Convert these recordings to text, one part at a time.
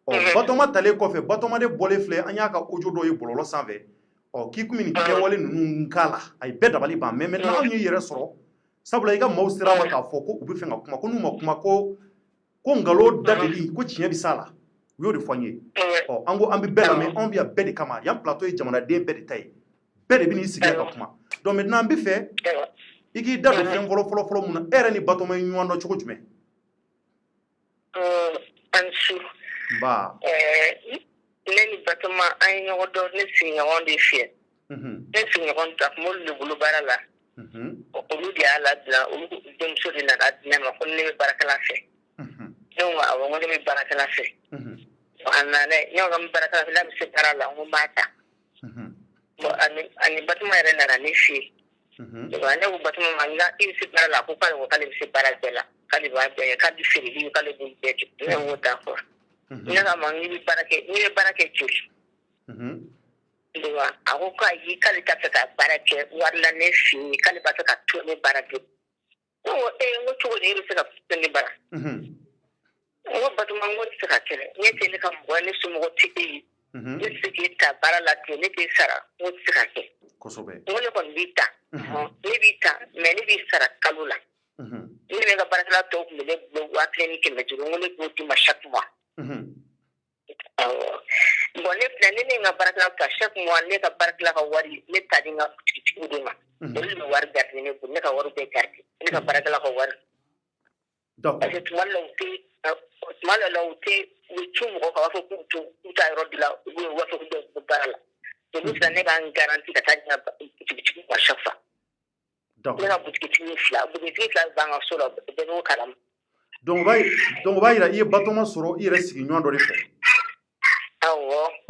Batoma tale kɔfɛ Batoma de bɔlen filɛ an y'a ka audio dɔ ye bɔlɔlɔ sanfɛ k'i kun nin kɛwale ninnu kala ay bɛɛ dabali ban mais maintenant anw ye yɛrɛ sɔrɔ sabula i ka maaw sera ma k'a fɔ ko u bɛ fɛ ka kuma ko n'u ma kuma ko ngalon dadeli ko tiɲɛ bɛ s'a la u y'o de fɔ an ye an ko an bɛ bɛɛ lamɛn anw bɛ yan bɛɛ de kama yan plateau ye jamanaden bɛɛ de ta ye bɛɛ de bɛ n'i sigi ka kuma donc maintenant an bɛ fɛ i k'i da don fɛn fɔlɔ mun na e yɛrɛ ni Batoma ye ɲɔgɔn dɔn cogo jumɛn Ba ne ni Batoma an ye ɲɔgɔn dɔn ne sigiɲɔgɔn de fiyɛ ne sigiɲɔgɔn ta kuma olu de bolo baara la olu de y'a labila olu denmuso de nana di ne ma ko ne bɛ baarakɛla fɛ ne ko awɔ ko ne bɛ baarakɛla fɛ a nana ne ko n bɛ baarakɛla fɛ n'a bɛ se baara la n ko n b'a ta ani Batoma yɛrɛ nana ne fɛ yen ne ko Batoma ma n ka i bɛ se baara la ko k'ale bɛ se baara bɛɛ la k'ale b'a bɛɛ kɛ k'ale feereli k'ale b'u bɛɛ kɛ ne ko d'accord ne ka ma n'i bɛ baara kɛ joli a ko k'ayi k'ale t'a fɛ ka baara kɛ wari la ne fɛ yen k'ale b'a fɛ ka to ne baara kɛ ne ko n ko cogo di e bɛ se ka to ne baara n ko Batoma n ko tɛ se ka kɛlɛ ne tɛ ne ka mɔgɔ ne somɔgɔ tɛ e ye ne tɛ se k'e ta baara la ten ne t'e sara n ko tɛ se ka kɛ n ko ne kɔni b'i ta ne b'i ta mais ne b'i sara kalo la ne bɛ n ka baarakɛla tɔw tun bɛ ne bolo 1500 n ko ne b'o d'i ma chaque mois bon ne filɛ ne ye n ka baarakɛla ta chaque mois ne ka baarakɛla ka wari ne ta di n ka butigitigiw de ma olu de bɛ wari garder ne bolo ne ka wari bɛɛ garder ne ka baarakɛla ka wari parce que tuma dɔ la u bɛ cu mɔgɔ kan u b'a fɔ k'u t'a yɔrɔ de la u b'a fɔ k'u bɛ baara la olu fila ne b'an garanti ka taa di n ka butigitigiw ma chaque fois ne ka butigitigi fila b'an ka so la bɛɛ b'o kalama donc o b'a yira i ye Batoma sɔrɔ i yɛrɛ sigiɲɔgɔn dɔ de fɛ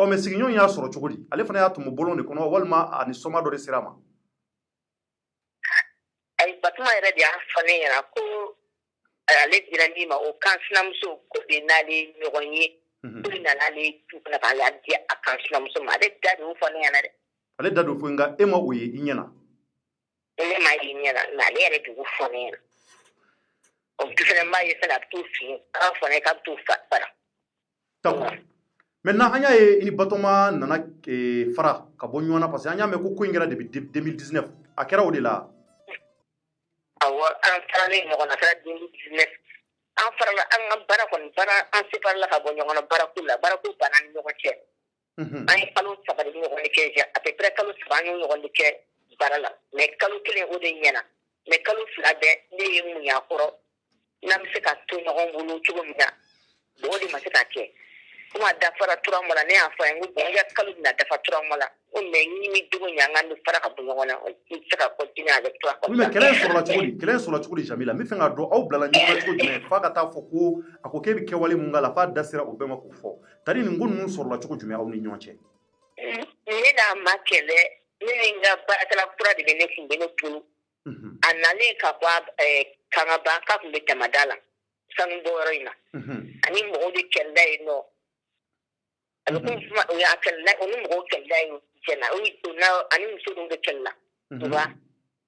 mais sigiɲɔgɔn y'a sɔrɔ cogo di ale fana y'a tumu bolon de kɔnɔ walima a ni soma dɔ de sera ma ayi Batoma yɛrɛ de y'a fɔ ne ɲɛna ko ale dira min ma o kan sinamuso ko de n'ale ɲɔgɔn ye ko de n'ale tu fana k'a di a kan sinamuso ma ale da de y'o fɔ ne ɲɛna dɛ ale da don fɔ nka e ma o ye i ɲɛna ne ma ye ɲɛna mais ale yɛrɛ de y'o fɔ ne ɲɛna o du fana b'a ye fana a bɛ t'o fɛ yen a b'a fɔ ne k'a bɛ t'o fara d'accord maintenant an y'a ye i ni Batoma nana fara ka bɔ ɲɔgɔn na parce que an y'a mɛn ko in kɛra depuis 2019 a kɛra o de la awɔ an faralen ɲɔgɔn na a kɛra 2019 an farala an ka baara kɔni an séparela ka bɔ ɲɔgɔn na baarako la baarako banna ni ɲɔgɔn cɛ an ye kalo 3 de ɲɔgɔn de kɛ à peu près kalo 3 an ye ɲɔgɔn de kɛ baara la mais kalo 1 o de ɲɛna mais kalo 2 bɛɛ ne ye mun y'a kɔrɔ n'an bɛ se ka to ɲɔgɔn bolo cogo min na bon o de ma se ka kɛ komi a dafara 3 mois la ne y'a fɔ a ye n ko bon n ka kalo bɛna dafa 3 mois la ko mais ni mi dogo ɲɛ an ka ni fara ka bɔ ɲɔgɔn na n tɛ se ka continuer avec toi comme ça mais kɛlɛ sɔrɔla cogo di Jamila n bɛ fɛ ka dɔn aw bilala ɲɔgɔn na cogo jumɛn f'a ka taa fɔ ko a ko k'e bɛ kɛwale mun k'a la f'a da sera o bɛɛ ma k'o fɔ tari nin ko ninnu sɔrɔla cogo jumɛn aw ni ɲɔgɔn cɛ ne n'a ma kɛlɛ ne ni n ka baarakɛla kura de bɛ ne kun bɛ ne bolo a nalen ka bɔ Kangaba k'a tun bɛ Damada la sanu bɔyɔrɔ in na ani mɔgɔw de kɛlɛla yen nɔ a bɛ komi o y'a kɛlɛla o ni mɔgɔw kɛlɛla yen cɛla ani muso dɔw de kɛlɛla tu vois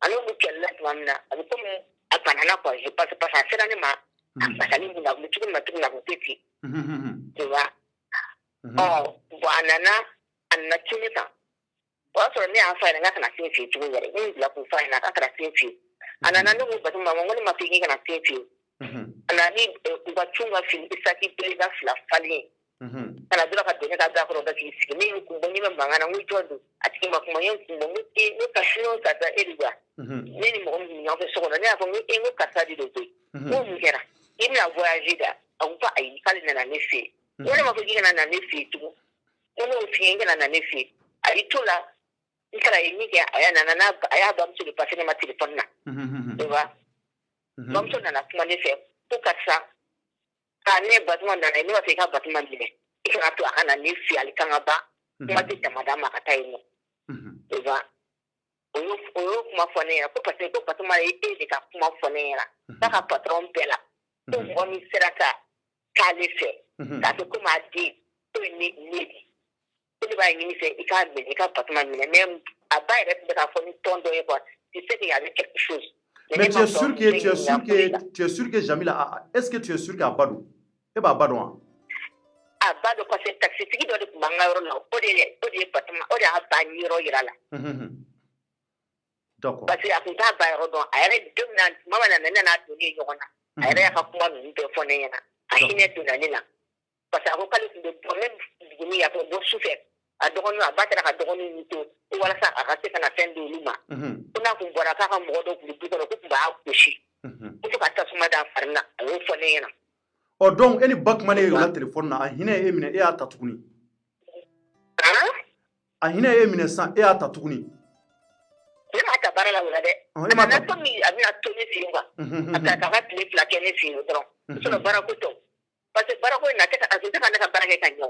ani olu kɛlɛla tuma min na a bɛ komi a banana quoi parce que a sera ne ma a basali mun na a bɛ cogo min na a kun tɛ ten tu vois bon a nana tunu ne kan o y'a sɔrɔ ne y'a fɔ a ɲɛna n ka kana sen fiye cogo yɛrɛ n bila k'o fɔ a ɲɛna k'a kana sen fiye a nana ne ko Batoma ma n ko ne ma fɔ i kana sen fiye a nana ni u ka cun ka fini saki belebeleba 2 falen kana dɔrɔn ka don ne ka da kɔrɔ ka k'i sigi ne ye n kun bɔ n bɛ mankan na n ko jɔn don a tigi ma kuma n ye n kun bɔ n ko ne karisa o karisa e de wa ne ni mɔgɔ min ɲɔgɔn fɛ so kɔnɔ ne y'a fɔ n ko karisa de don koyi n ko mun kɛra i bɛna voyager da a ko ayi k'ale nana ne fɛ yen n ko ne ma fɔ k'i kana na ne fɛ yen tugun n ko n'o f'i ye n kana na ne fɛ yen a y'i to la n taara ye min kɛ a y'a bamuso de passer ne ma téléphone na tu vois bamuso nana kuma ne fɛ ko karisa ne Batoma nana ne b'a fɛ i ka Batoma minɛ i kana to a kana ne fɛ ale Kangaba kuma tɛ Damada ma ka taa yen nɔ tu vois o y'o kuma fɔ ne ɲɛna ko parce que ko Batoma ye e de ka kuma fɔ ne ɲɛna k'a ka patron bɛɛ la ko mɔgɔ min sera ka k'ale fɛ k'a kɛ komi a den ko ye ne de ko ne b'a ɲini fɛ i k'a minɛ i ka Batoma minɛ mais a ba yɛrɛ tun bɛ k'a fɔ ni tɔn dɔ ye quoi tu sais qu'il y avait quelque chose. Mais tu es sûr que Jamila, est-ce que tu es sûr qu'à Badou? Eh bien, Badou. À do ko se taxi tigi do de mangaro la o de batma o de ha banyiro yirala d'accord parce que akunta bayro don ayre dominant mama na na to ni yogona ayre ha kuma no be fone yana ahine to na nila parce que akokali de problème duguni ya ko bo souffert a dogonu abatara ka dogonu ni to wala sa akase kana fendo luma kuna ku bora ka ka mo do ku du ko ku ba ku shi ku ka ta suma da farna ayo fone yana o donc eni bakmane la téléphone na ahine e mine e ata tukuni ahine e mine san e ata tukuni ne ma ta bara la wala de na to mi amina to ni singa ata ka tele plaquer ni singa dron so no bara ko to parce que bara ko na ta azuta kana ka bara ke kanyo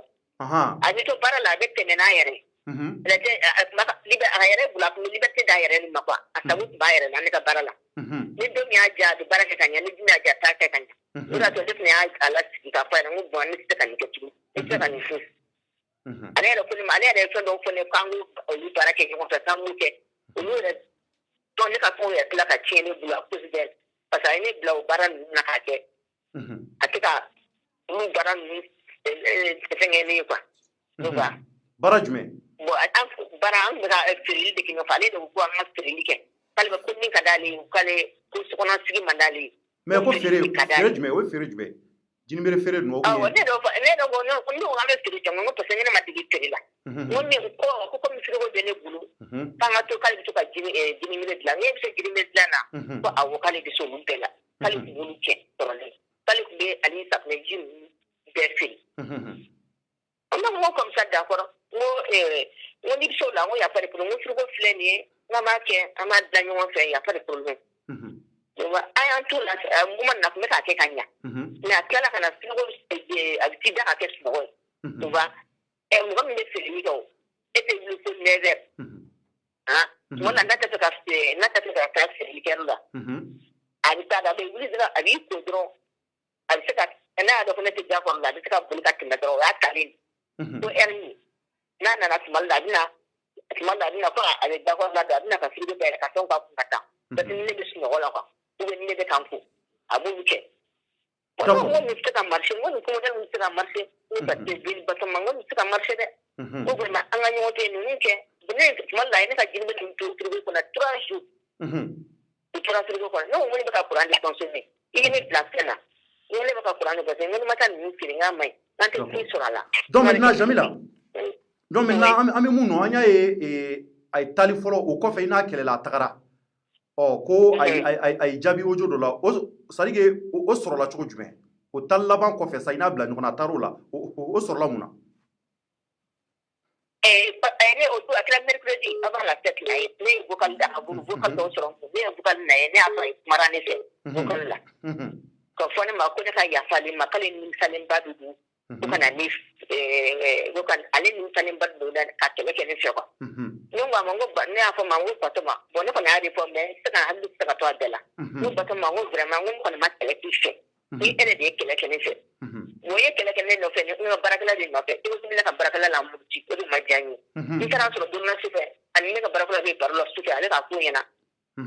ani to bara la bette ne na yere lete maka libe ayere bula ko liberté da yere ni makwa asabu ba yere na ne ka bara la ni do mi aja do bara ke kanya ni mi aja ta ke kanya ura to defne ay ala sika fa na ngubon ni ta kan ke tu ta kan ni fu ale ro kuni ale ro to do fone kangu oli bara ke ko ta kangu ke ulu to ni ka ko ya kla ka chene bula president parce que ni bula bara na ka ke atika mu bara ni tenge ni kwa duba bara jume bo an bara an ga fili de kinyo fale do ko an fili ke kale ba kunni kadali kale ko so kona sigi mandali mais ko fere jume o fere jume jini mere fere no ko ne do go no ko ndo ngale fere jamu ko pese ni matigi fere la wonni ko mi fere go bene bulu tanga to kale to ka jini mere la ne se jini mere na ko awo kale de so mun bela kale bulu ke to le kale be ali sa ne jini be fil on mo comme ça d'accord mo ni so la mo ya pas de problème mo frigo fleni na ma ke ama danyo won fe ya pas de problème wa ayan to la mo man na ko ka ke kanya na kala kana frigo abiti da ka ke so tu va mo ko mi fili mi do e te lu ko neve mo na ta ka fili ke la abi ta da be wuli da abi ko dro abi se ka na do ko ne te ja ko la de ka bul ka tinda dro ya kalin to erni na tumalla dina ko ale da ko na da dina ka frigo be ka son ka ku kata da tin ne bisu no wala ko ko ne be kanku abu ke ko mo ni ta marché mo ni ko da ni ta marché ni ba te bil ba to mango ni ta marché de ko ko ma an ganyo te ni ke ne tumalla ne ka jinbe ni to frigo ko na 3 jours to frigo ko no mo ni ba ka kuran di consommer ini place na ni le ba ka kuran ko se ni mata ni firinga mai nan te ki sorala donc maintenant Jamila donc maintenant ami muno anya ay tali folo o ko fe ina kele la tagara ko ay jabi ojo do la o sarige o soro la cogo jume o talaban ko fe sa ina bla nyona tarola o soro la muna ne o to akla mercredi avant la fête là ne vocal da abu vocal do soro ne vocal na ne après marane se vocal la ko fone ma ko ka ya fali ma kale ni salim badu ko kana ni ko kan ale ni salim badu da ka kele kele se ko no wa mango ba ne afa mango patoma bone ko na ri fo me se kan hadu se ka to adela no patoma mango vraiment ngo ko ma kele ki se ni ene de kele kele se mo ye kele kele no fe no barakala de no fe ko mi ka barakala la mu ci ko ma jani ni kana so do na se fe ani ne ka barakala be barlo su fe ale ka ku yana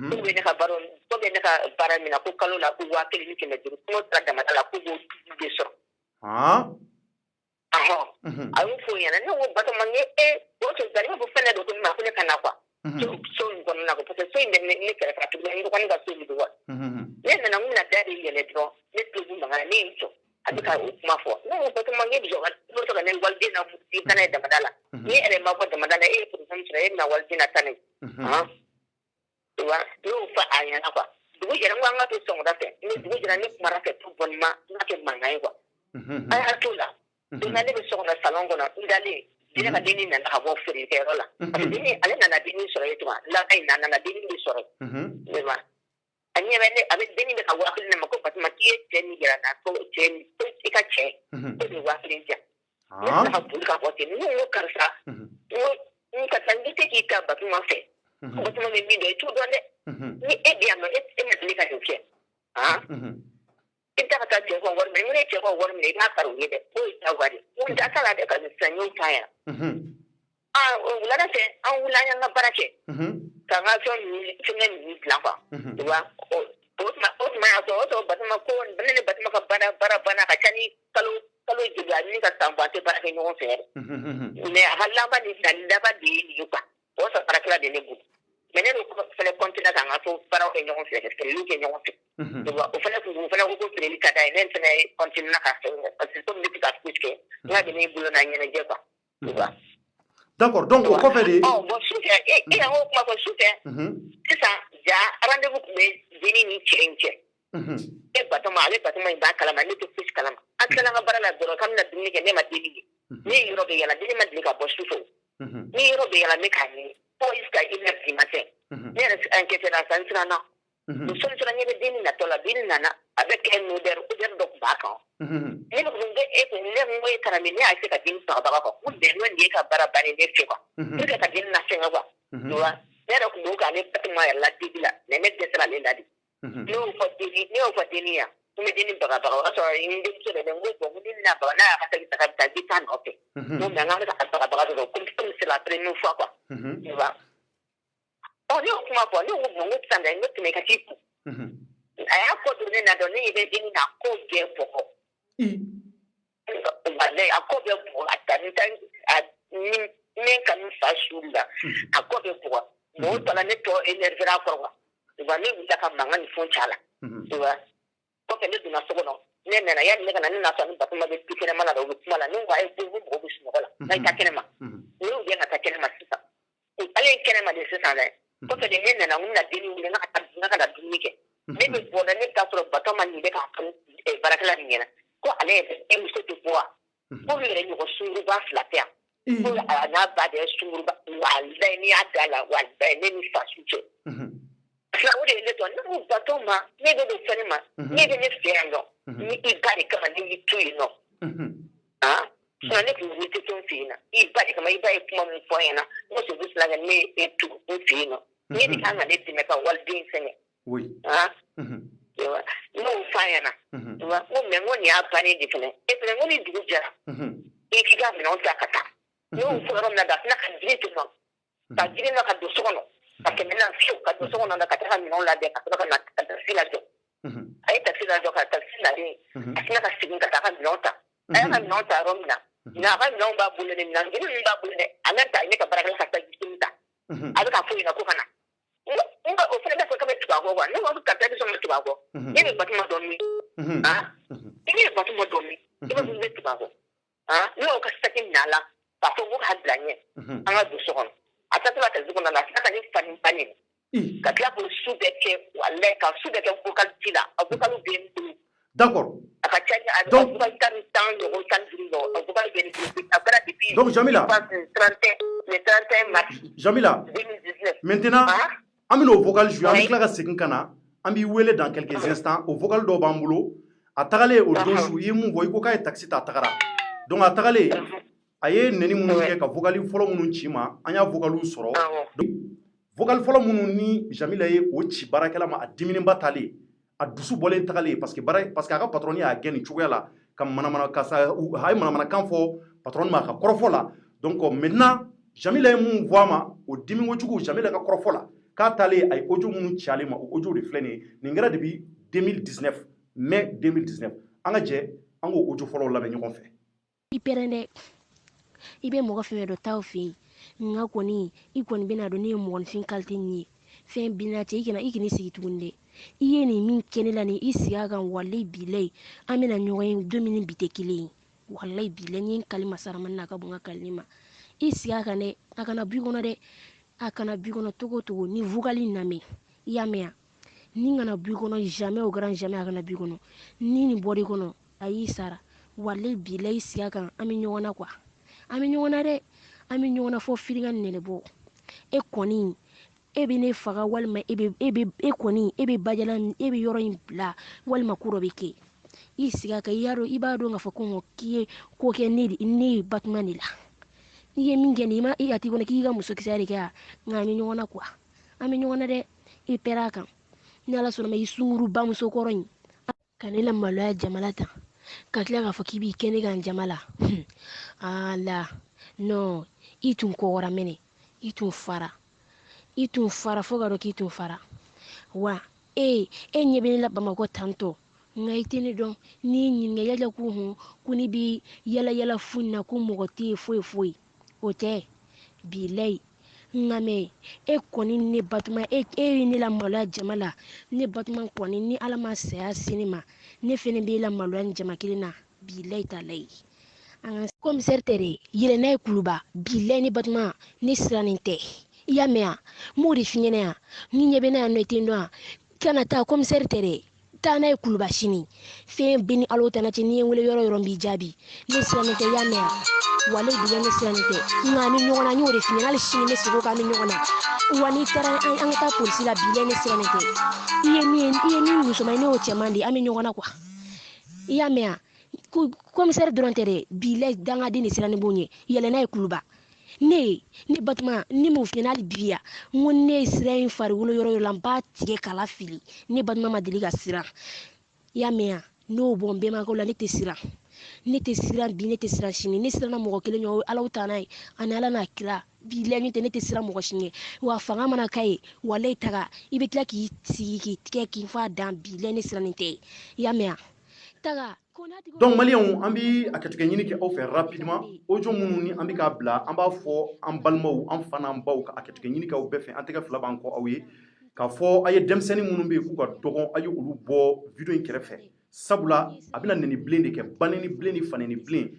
ko be ne ka baro ko be ne ka bara mina ko kalo la ku wa kele ni ke me duru ko tra da mata la ku go be so ayo fo yana ne wo bato manye wo to dari mo fene do ko ma ko ne kana kwa so ngo na ko parce que so inde ne kere ka to ne ko ni ga so ni do wa ne na ngum na dari le dro ne to bu ma ne to adika ma fo ne wo bato manye bi jo ko to ne wal dina mu ti kana da madala ni ere ma ko da madala ko sam sira na wal dina tane wa yo fa ayana kwa dugu jara ngwa to so ngada fe ni dugu jara ni mara fe to bon ma na ke mangai kwa ay hatula dina ne be so na salon gona ndale dina ka dini na ka bo furi ke rola dini ale na dini so re to la ay na dini ni so re ma anya bene abe dini be ka wa kili na mako pat ma tie teni gira na ko teni ko ika che ko ni wa kili ja na ha bul ka ko teni no karsa ni ka tangi te ki ka ba ma fe ko to me mi do to do ne ni e dia no e me ka ke ita ka ce ko wor me ne ce ko wor me ka karu ne ko ita wari mun da kala da ka sanyo kaya wula da ce an wula yan na barake ka ga so ni tunne ni blanca wa o ma ya so ba ma ko ne ba ma ka bara ka tani kalo kalo joli ani ka tambante para ke ɲɔgɔn fɛ mais halama ni laban de ye nin ye quoi o sa parakila de ne bolo mais ne ko fɛnɛ continue kan ka to paraw kɛ ɲɔgɔn fɛ feereliw kɛ ɲɔgɔn fɛ o fɛnɛ ko feereli ka da ye ne fɛnɛ continue ka fɛ parce que comme ne tɛ ka fosi kɛ n ka de ne bolo na ɲɛnajɛ quoi tu vois. D'accord, donc au kɔfɛ de bon sufɛ e y'an ko kuma fɔ sufɛ sisan ja rendez-vous tun bɛ denni ni cɛ in cɛ e Batoma ale Batoma in b'a kalama ne tɛ fosi kalama an tilala an ka baara la dɔrɔn k'an bɛna dumuni kɛ ne ma deli ye ne ye yɔrɔ bɛɛ yala denni ma deli ka bɔ sufɛ ne ye yɔrɔ bɛɛ yala ne k'a ɲini fo jusqu'à 1h du matin ne yɛrɛ enquête la sa n siranna muso min sera ɲɛ bɛ denni natɔ la denni nana avec un odeur dɔ tun b'a kan ne ko e ko ne ko e taara min ne y'a se ka denni fagabaga quoi ko bɛn n'o nin ye ka baara bannen ne fɛ quoi pour que ka denni lafɛngɛ quoi tu vois ne yɛrɛ tun b'o k'ale Batoma yɛrɛ la debi la mais ne dɛsɛra ale la de ne y'o fɔ denni ya ko n bɛ denni bagabaga o y'a sɔrɔ n denmuso de bɛ n ko bon ko denni n'a baga n'a y'a ka segin ta ka taa di taa nɔfɛ n ko mais n k'an bɛ ka bagabaga dɔrɔn comme c'est la première fois quoi tu vois ne y'o kuma fɔ ne ko bon n ko sisan dɛ n ko tɛmɛ ka t'i kun a y'a fɔ don ne na dɔn ne ye bɛ denni n'a ko bɛɛ bɔgɔ a ko bɛɛ bɔgɔ a ta ni min ka n fa suuli la a ko bɛɛ bɔgɔ o tɔla ne tɔ énervera kɔrɔ quoi tu vois ne wulila ka mankan ni fɛn c'a la tu vois kɔfɛ ne donna so kɔnɔ ne nana yanni ne ka na ne n'a sɔrɔ ni Batoma bɛ du kɛnɛma la o bɛ kuma la ne ko ayi ko mɔgɔw bɛ sunɔgɔ la n'a ye taa kɛnɛma o y'u gɛn ka taa kɛnɛma sisan ale ye kɛnɛma de sisan dɛ kɔfɛ de ne nana n bɛna denni wuli n ka na dumuni kɛ ne bɛ bɔ dɛ ne bɛ taa sɔrɔ Batoma nin bɛ k'a fɔ baarakɛla nin ɲɛna ko ale yɛrɛ muso tɛ bɔ wa k'olu yɛrɛ ɲɔgɔn sunguruba fila tɛ yan ko a n'a ba de ye sunguruba walayi n'i y'a da la walayi ne ni fa su cɛ fila o de ye ne dɔn ne ko Batoma ne bɛ don fɛn ma ne bɛ ne fɛ yan nɔ ni i ba de kama ne y'i to yen nɔ sinon ne tun bɛ wuli tɛ n fɛ yen na i ba de kama i ba ye kuma min fɔ n ɲɛna n ko c'est cela que ne ye to n fɛ yen nɔ ne de kan ka ne dɛmɛ ka waliden fɛngɛ n'o f'a ɲɛna n ko mais n ko nin y'a bannen de fɛnɛ e fɛnɛ n ko ni dugu jɛra i k'i ka minɛnw ta ka taa n y'o fɔ yɔrɔ min na da a tɛna ka girin ten nɔ ka girin na ka don so kɔnɔ ka tɛmɛ na fiyewu ka don so kɔnɔ ka taa ka minɛnw labɛn ka sɔrɔ ka na ka taxi lajɔ a ye taxi lajɔ ka taxi nalen a tɛna ka segin ka taa ka minɛnw ta a y'a ka minɛnw ta yɔrɔ min na nka a ka minɛnw b'a bolo dɛ minɛn girin min b'a bolo dɛ a n'a ta ne ka baarakɛla ka taa jisini ta a bɛ k'a fɔ ɲɛna ko ka na nka o fana bɛ fɔ ka bɛ tugu a kɔ quoi ne ko ka taa bɛ sɔn ka tugu a kɔ ne bɛ Batoma dɔn min i bɛ Batoma dɔn min i bɛ mun bɛ tugu a kɔ ne y'o ka saki minɛ a la k'a fɔ ko k'a bila ɲɛ an ka don so kɔnɔ a taatɔ la taxi kɔnɔ la a tila ka ne fa ni ba ɲini ka tila k'o su bɛɛ kɛ walayi ka su bɛɛ kɛ vocal ci la a vocal bɛ n bolo d'accord a ka ca a vocal 10 ɲɔgɔn 15 ɲɔgɔn a vocal bɛ n bolo a kɛra depuis donc Jamila le 31 mars Jamila 2019 maintenant an bɛna o vocal jouer an bɛ tila ka segin ka na an b'i wele dans quelques instants o vocal dɔw b'an bolo a tagalen o don su i ye mun fɔ i ko k'a ye taxi ta a tagara donc a tagalen a ye nɛni minnu kɛ ka vocal fɔlɔ minnu ci ma an y'a vocaliw sɔrɔ vocal fɔlɔ minnu ni Jamila ye o ci baarakɛla ma a diminiba talen a dusu bɔlen tagalen parce que a ka patron y'a gɛn nin cogoya la ka a ye manamanakan fɔ patron ma a ka kɔrɔfɔ la donc maintenant Jamila ye mun fɔ a ma o dimi kojugu Jamila ka kɔrɔfɔ la k'a taalen a ye audio minnu ci ale ma o audio de filɛ nin ye nin kɛra depuis 2019 mai 2019 an ka jɛ an k'o audio fɔlɔw lamɛn ɲɔgɔn fɛ. I pɛrɛn dɛ i bɛ mɔgɔ fɛn dɔ t'aw fɛ yen nka kɔni i kɔni bɛna dɔn ne ye mɔgɔninfin qualité nin ye fɛn binna cɛ i kana sigi tuguni dɛ i ye nin min kɛ ne la nin i sigi a kan walayi bilayi an bɛna ɲɔgɔn ye don min bi tɛ kelen ye walayi bilayi n ye n kali masaramani na a ka bon n ka kalili ma i sigi a kan dɛ a kana b'i kɔnɔ dɛ a kana b'i kɔnɔ togo o togo ni vocal in lamɛn i y'a mɛn yan ni kana b'i kɔnɔ jamais au grand jamais a kana b'i kɔnɔ ni nin bɔr'i kɔnɔ a y'i sara walayi bilayi i sigi a kan an bɛ ɲɔgɔn na quoi an bɛ ɲɔgɔn na dɛ an bɛ ɲɔgɔn na fo firiga ni nɛnɛbɔ e kɔni e bɛ ne faga walima e bɛ bajalan e bɛ yɔrɔ in bila walima ko dɔ bɛ kɛ i sigi a kan i b'a dɔn k'a fɔ ko k'i ye ko kɛ ne ye Batoma de la n'i ye min kɛ nin i ka t'i kɔnɔ k'i ka musokisɛya de kɛ yan nka an bɛ ɲɔgɔn na quoi an bɛ ɲɔgɔn na dɛ i pɛrɛ a kan ni Ala sɔnna ma i sunkuru bamuso kɔrɔ in ka ne la maloya jama la tan ka tila k'a fɔ k'i b'i kɛ ne kan jama la ala non i tun kɔgɔra mɛnɛ i tun fara fo ka dɔn k'i tun fara wa ɲɛ bɛ ne la Bamakɔ tantɔ ngai tini don ni nyin nga yala ku hu kuni bi yala funna ku mogoti foi ote bilai ngame e koni ne batuma e ni la mala jamala ne batuma koni ni alama saya sinima ne fene bi la mala jama kilina bilai talai an commissaire tere yele nay kuluba bilai ni batuma ni sraninte ya mea mori finyene ya ni nyebe na no tindo kana ta commissaire tere ta nay kuluba shini fe bini alota na ni wele yoro bi jabi ni sraninte ya mea wale bi ne sraninte ngani nyona nyori finyene al shini ne sigo ka ni nyona wani tara an ta polisi la bilai ni sraninte iye ni musoma ne o chamandi ami nyona kwa ya mea commissaire drontere bilai danga dini sirani bonye yele na kuluba ne batuma ni mo final biya ngonne sirain fari wolo yoro lamba tige kala fili ne batuma madili ga sira ya mea no bombe ma ko la ne te sira bi ne te sira shini ne sira na mo kele nyo ala utanai anala na kila bilai ni te ne te sira mo shini wa fanga mana kai wale taga ibe kila ki sigi ki tige ki fa dan bilai ne sira ni te ya mea taga donc malien an bi a kɛtigɛ ɲini kɛ aw fɛ rapidement audio minnu ni an bi k'a bila an b'a fɔ an balimaw an fana an baw ka a kɛtigɛ ɲini kɛ aw bɛɛ fɛ an tɛgɛ fila b'an kɔ aw ye k'a fɔ a ye denmisɛnnin minnu bɛ yen k'u ka dɔgɔn a ye olu bɔ video in kɛrɛfɛ sabula a bɛna nɛni bilen de kɛ banɛni bilen ni fanɛni bilen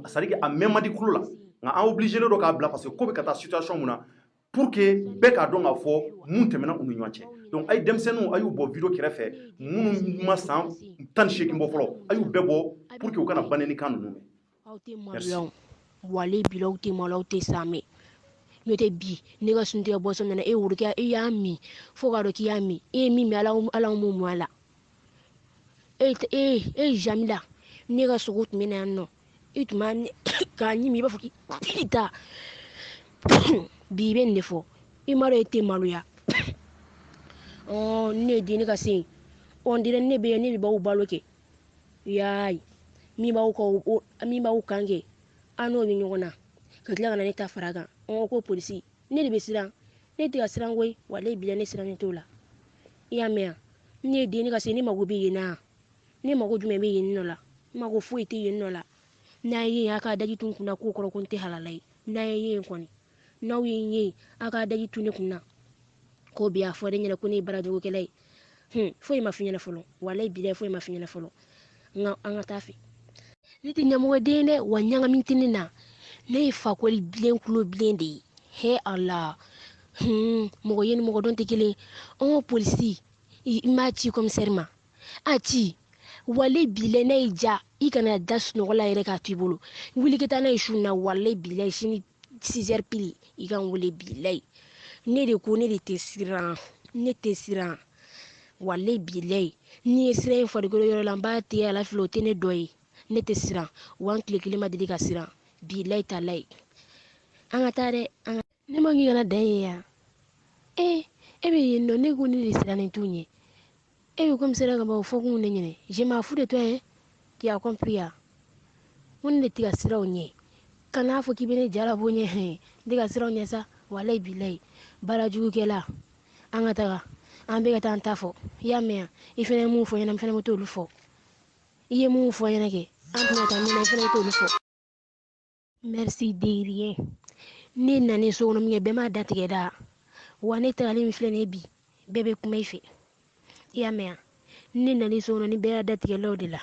c'est à dire a mɛn man di kulo la nka an obligé don k'a bila parce que ko bɛ ka taa situation mun na pour que bɛɛ k'a dɔn k'a fɔ mun tɛmɛna u ni ɲɔgɔn cɛ donc a ye denmisɛnninw a y'u bɔ video kɛrɛfɛ minnu ma san 18 bɔ fɔlɔ a y'u bɛɛ bɔ pour que u kana banɛni kan ninnu mɛn. wale bilaw te malaw te same note bi ne ka suntigɛ bɔ sɔn nana e wurukɛ e y'a min fo ka dɔ k'i y'a min e ye min min ala mu mu a la jamila ne ka sogo tun bɛ na yan nɔ e tun b'a k'a ɲimi i b'a fɔ k'i ta bi i bɛ nin de fɔ i ma dɔn e tɛ maloya ne ye den ne ka se yen on dirait ne bɛ ne de b'aw balo kɛ yaay min b'aw kan kɛ an n'o bɛ ɲɔgɔn na ka tila ka na ne ta fara kan ko polisi ne de bɛ siran ne tɛ ka siran koyi wale bila ne siran ne t'o la i y'a mɛn ne ye den ne ka se ne mago bɛ yen na ne mago jumɛn bɛ yen nɔ la mago foyi tɛ yen nɔ la n'a ye yen a k'a daji tun kunna k'o kɔrɔ ko n tɛ halala ye n'a ye yen kɔni n'aw ye n ye a k'a daji tun ne kunna ko bi a fɔ ne ɲɛna ko ne ye barajogokɛla ye foyi ma fi ɲɛna fɔlɔ wale bila foyi ma fi ɲɛna fɔlɔ nka an ka taa fɛ ne tɛ ɲɛmɔgɔ den dɛ wa ɲagamin tɛ ne na ne ye fakoli bilen kulo bilen de ye he ala mɔgɔ ye ni mɔgɔ dɔn tɛ kelen an ka polisi i m'a ci commissaire ma a ci wale bilai n'a y'i ja i kana da sunɔgɔ la yɛrɛ k'a to i bolo wuli ka taa n'a ye su na wale bilai sini 6 heures pile i ka n wele bilai ne de ko ne de tɛ siran ne tɛ siran wale bilai ni ye sira in farikolo yɔrɔ la n b'a tigɛ ala fili o tɛ ne dɔ ye ne tɛ siran wa n tile kelen ma deli ka siran bilai ta lai an ka taa dɛ ne ma k'i kana da ye yan e bɛ yen nɔ ne ko ne de sirannen t'u ɲɛ e bɛ commissaire ka bɔ fɔ kun ne ɲinɛ je m'en fous de toi hein tu as compris ya ko ne de tɛ ka siraw ɲɛ kana fɔ k'i bɛ ne jara bɔ ɲɛ ne tɛ ka siraw ɲɛ sa walayi bilayi barajugukɛla an ka taga an bɛ ka taa an ta fɔ i y'a mɛn yan i fana ye mun fɔ ɲɛna n fana bɛ t'olu fɔ i ye mun fɔ ɲɛna kɛ an tɛna taa min na i fana bɛ t'olu fɔ merci de rien ne nanen so kɔnɔ min kɛ bɛɛ m'a datigɛ da wa ne tagalen min filɛ nin ye bi bɛɛ bɛ kuma i fɛ i y'a mɛn yan ne nanen so kɔnɔ ni bɛɛ y'a datigɛlaw de la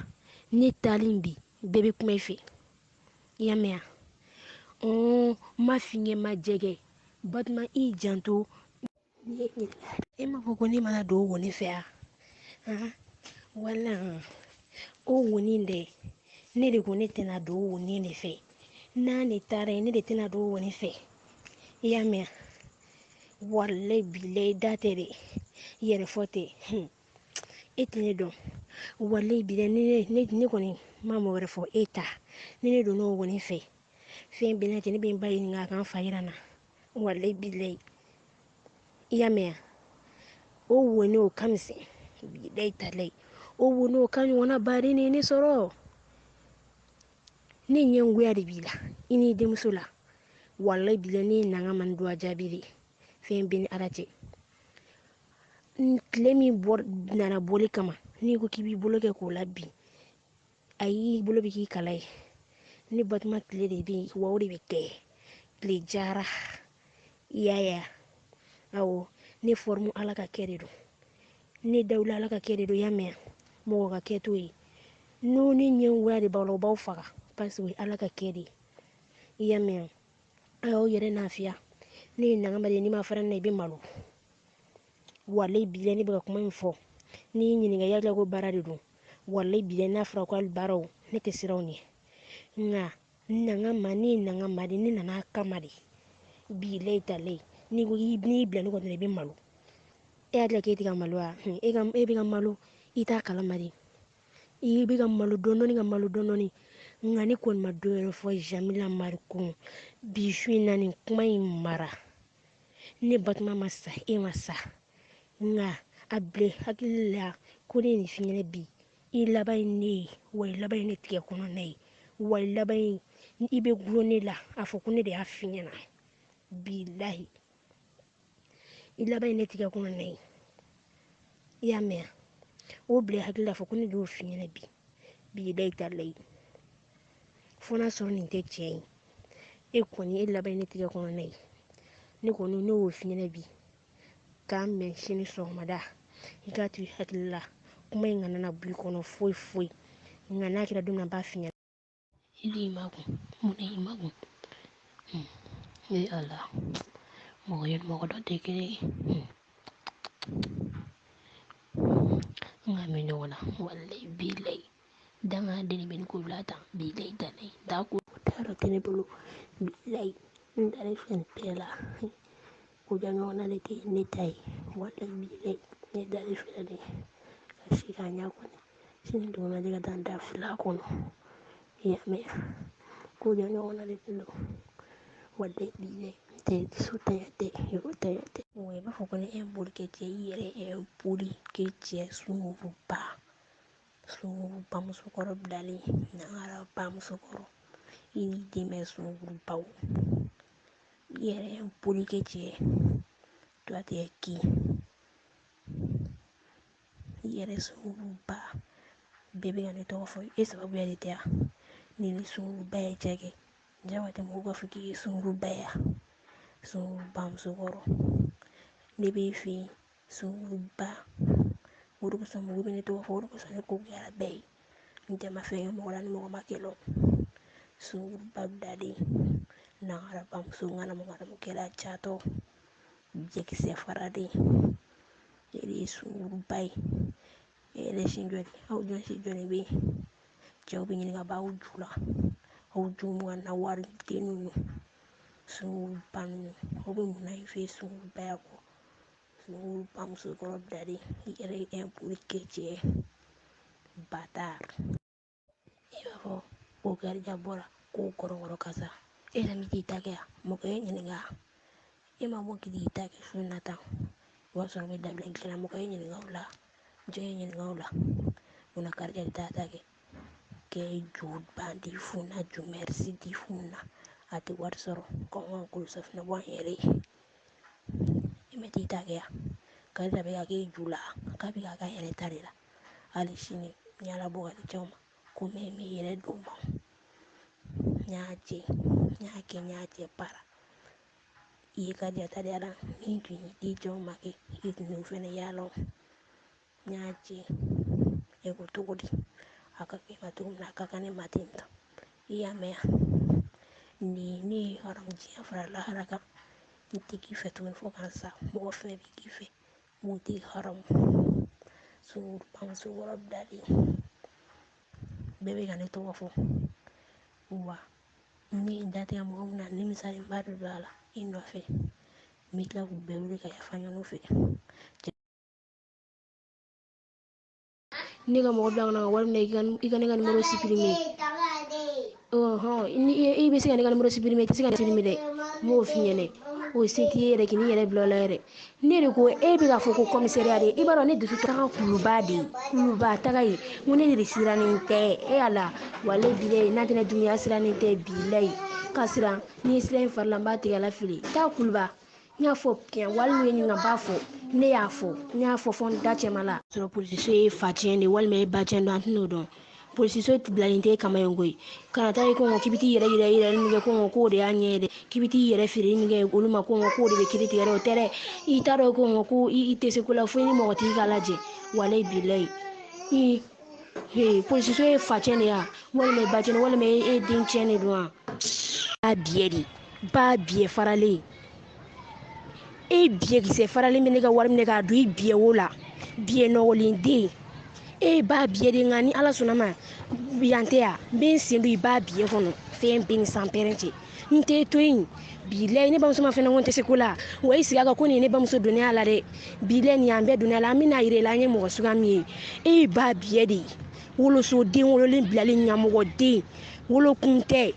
ne taalen bi bɛɛ bɛ kuma i fɛ i y'a mɛn yan ma fiɲɛ ma jɛgɛ batuma i janto e m'a fɔ ko ne mana don o wo ne fɛ yan wala o wonin dɛ ne de ko ne tɛna don o wonin de fɛ n'a ne taara yen ne de tɛna don o wonin fɛ i y'a mɛn walayi bilayi da tɛ dɛ yɛrɛ fɔ tɛ e tɛ ne dɔn walayi bilayi ne kɔni ma mɔgɔ wɛrɛ fɔ e ta ni ne don n'o wonin fɛ fɛn bɛɛ lajɛlen ne bɛ n ba ɲininka a kan fa yira n na walayi bilayi i y'a mɛn o wonin o ka misɛn bilayi talayi o wonin o ka ɲɔgɔnna baden de ye ne sɔrɔ ne ɲɛ goya de b'i la i n'i denmuso la walayi bilayi ne ye nanga man don a jaabi de fɛn bɛɛ ni ala cɛ tile min nana bɔli kama n'i ko k'i b'i bolo kɛ k'o la bin ayi bolo bɛ k'i kala ye ni Batuma tile de bɛ yen wa o de bɛ kɛ tile jara i y'a ye awɔ ne forme ala ka kɛ de don ne dawula ala ka kɛ de don y'a mɛn mɔgɔ ka kɛ t'o ye n'o ni ɲɛ wula de b'aw la o b'aw faga parce que ala ka kɛ de i y'a mɛn a y'aw yɛrɛ lafiya ne ye nangama de n'i ma fara ne na i bɛ malo walayi bilayi ne bɛ ka kuma min fɔ n'i y'i ɲininka yala ko baara de don walayi bilayi n'a fɔra ko hali baaraw ne tɛ siran o ɲɛ nka nangama ne ye nangama de ne nana a kama de bilayi talayi n'i ko n'i bila ne kɔ dɔrɔn i bɛ malo e hakili la k'e tɛ ka malo wa e bɛ ka malo i t'a kalama de i bɛ ka malo dɔɔni ka malo dɔɔni nka ne kɔni ma dɔ wɛrɛ fɔ Jamila Mariko bi su in na nin kuma in mara ne Batuma ma sa e ma sa nka a bila hakili la ko ne ye nin f'i ɲɛna bi i laban ye ne ye wa i laban ye ne tigɛ kɔnɔna ye wa i laban ye i bɛ gulon ne la a fɔ ko ne de y'a f'i ɲɛna bilahi i laban ye ne tigɛ kɔnɔna ye i y'a mɛn o bila hakili la fɔ ko ne de y'o f'i ɲɛna bi bilahi talayi fo n'a sɔrɔ nin tɛ tiɲɛ ye e kɔni e laban ye ne tigɛ kɔnɔna ye ne kɔni ne y'o f'i ɲɛna bi k'an mɛn sini sɔgɔmada i k'a to i hakili la kuma in kana na bɔ i kɔnɔ foyi foyi nka n'a kɛra don min na n b'a f'i ɲɛna i de y'i makun mun de y'i makun ala mɔgɔ ye mɔgɔ dɔ tɛ kelen ye nka mɛ ɲɔgɔn na walayi bilayi dangaden de bɛ ne ko bila tan bilayi talayi t'a ko taara tɛ ne bolo bilayi n taara fɛn bɛɛ la ko ja ɲɔgɔn na de tɛ ne ta ye walayi bilayi ne dalen filɛ de ka se k'a ɲɛ kɔni sini dugumajɛ ka taa n da fila kɔnɔ i y'a mɛn ko ja ɲɔgɔn na de tɛ don walayi bilayi tɛ so tanya tɛ yɔrɔ tanya tɛ wa i b'a fɔ ko ne ye boli kɛ cɛ i yɛrɛ ye boli kɛ cɛ sunguruba musokɔrɔ bilalen nangara ba musokɔrɔ i ni den bɛ sungurubaw i yɛrɛ ye boli kɛ cɛ toi tu es qui i yɛrɛ sunguruba bɛɛ bɛ ka ne tɔgɔ fɔ e sababuya de tɛ yan ni ni sunguruba ye cɛ kɛ jago tɛ mɔgɔw b'a fɔ k'i ye sunguruba ye sunguruba musokɔrɔ ne b'e fɛ yen sunguruba o de kosɔn mɔgɔw bɛ ne tɔgɔ fɔ o de kosɔn ne ko kɛra bɛɛ ye n tɛ ma fɛn kɛ mɔgɔ la ni mɔgɔ ma kɛlɛ sunguruba bilalen nangaraba muso ŋanamu kɛra catɔ jɛkisɛ faralen e de ye sunguruba ye e yɛrɛ si jɔli aw jɔn si jɔlen bɛ yen cɛw bɛ ɲininka b'aw ju la aw ju mugan na wari den ninnu sunguruba ninnu aw bɛ mun na i fɛ sungurubaya kɔ sunguruba musokɔrɔ bilalen i yɛrɛ ye boli kɛ cɛ batard i b'a fɔ ko garija bɔra ko kɔrɔkɔrɔ kasa e yɛrɛ min t'i ta kɛ yan mɔgɔ ye ɲininka e ma bɔ k'i ta kɛ su in na tan o b'a sɔrɔ n bɛ dabila dilanna mɔgɔ ye ɲininka o la jɔn ye ɲininka o la munna garija de t'a ta kɛ kɛ ju bandi funna ju mɛrisi di funna a tɛ wari sɔrɔ kɔngɔ kolo safunɛ bɔ an yɛrɛ ye e ma t'i ta kɛ yan garija bɛ ka kɛ ju la k'a bɛ ka k'a yɛrɛ ta de la hali sini n y'a labɔ ka di cɛw ma ko mɛ n bɛ yɛrɛ d'u ma n y'a kɛ para i ye garija ta de la ni tun ye di cɛw ma kɛ i tun y'o fɛnɛ yaala n y'a cɛ e ko cogo di a ka kɛ ma cogo min na a ka kan ne ma ten tɔ i y'a mɛn ni ne ye haramu diɲɛ fara lahara kan n tɛ k'i fɛ tuguni fo ka n sa mɔgɔ fɛn bɛ k'i fɛ mun tɛ haramu sunguruba musokɔrɔ bilalen bɛɛ bɛ ka ne tɔgɔ fɔ wa ne ye n datigɛ mɔgɔ min na nimisalenba de don a la i nɔfɛ n bɛ tila k'u bɛɛ wele ka yafa ɲɔgɔn fɛ ne ka mɔgɔ bila kana wari minɛ i ka ne ka nimero supprimer i bɛ se ka ne ka nimero supprimer i tɛ se ka ne supprimer dɛ n b'o f'i ɲɛna o se t'i ye yɛrɛ k'i n'i yɛrɛ bila o la yɛrɛ ne de ko e bɛ ka fɔ ko commissariat de i b'a dɔn ne dusu taga kuluba de kuluba taga ye n ko ne de sirannen tɛ e ala wale bilayi n'a tɛ ne dunya sirannen tɛ bilayi ka siran n'i ye sira in fari la n b'a tigɛ la fili taa kuluba nya fo kien walme ni nga bafo ne ya fo nya fo fon dache mala so police so fa chende walme ba chendo antino don police so tiblalinte kama yongoi kana tayi ko kibiti yere mi ko de anyede kibiti yere firi mi uluma ko de be kiriti yere tere itaro ko itese kula fo ni mo ti galaje wale bilay he police so fa chende ya walme ba chende walme e din chende do ba biye farale e biye gise farale mi nega war mi nega du biye wola biye no wolinde e ba biye de ngani ala sunama biyante ya ben sindu ba biye kono fe ben sans parenti nte toyin bile ne bamso ma fena wonte sekula wa isi aga ko ne bamso dunia la de bile ni ambe dunia la mina ire la nye mo suga mi e ba biye de wolo so de wolo le bilale nyamo de wolo kunte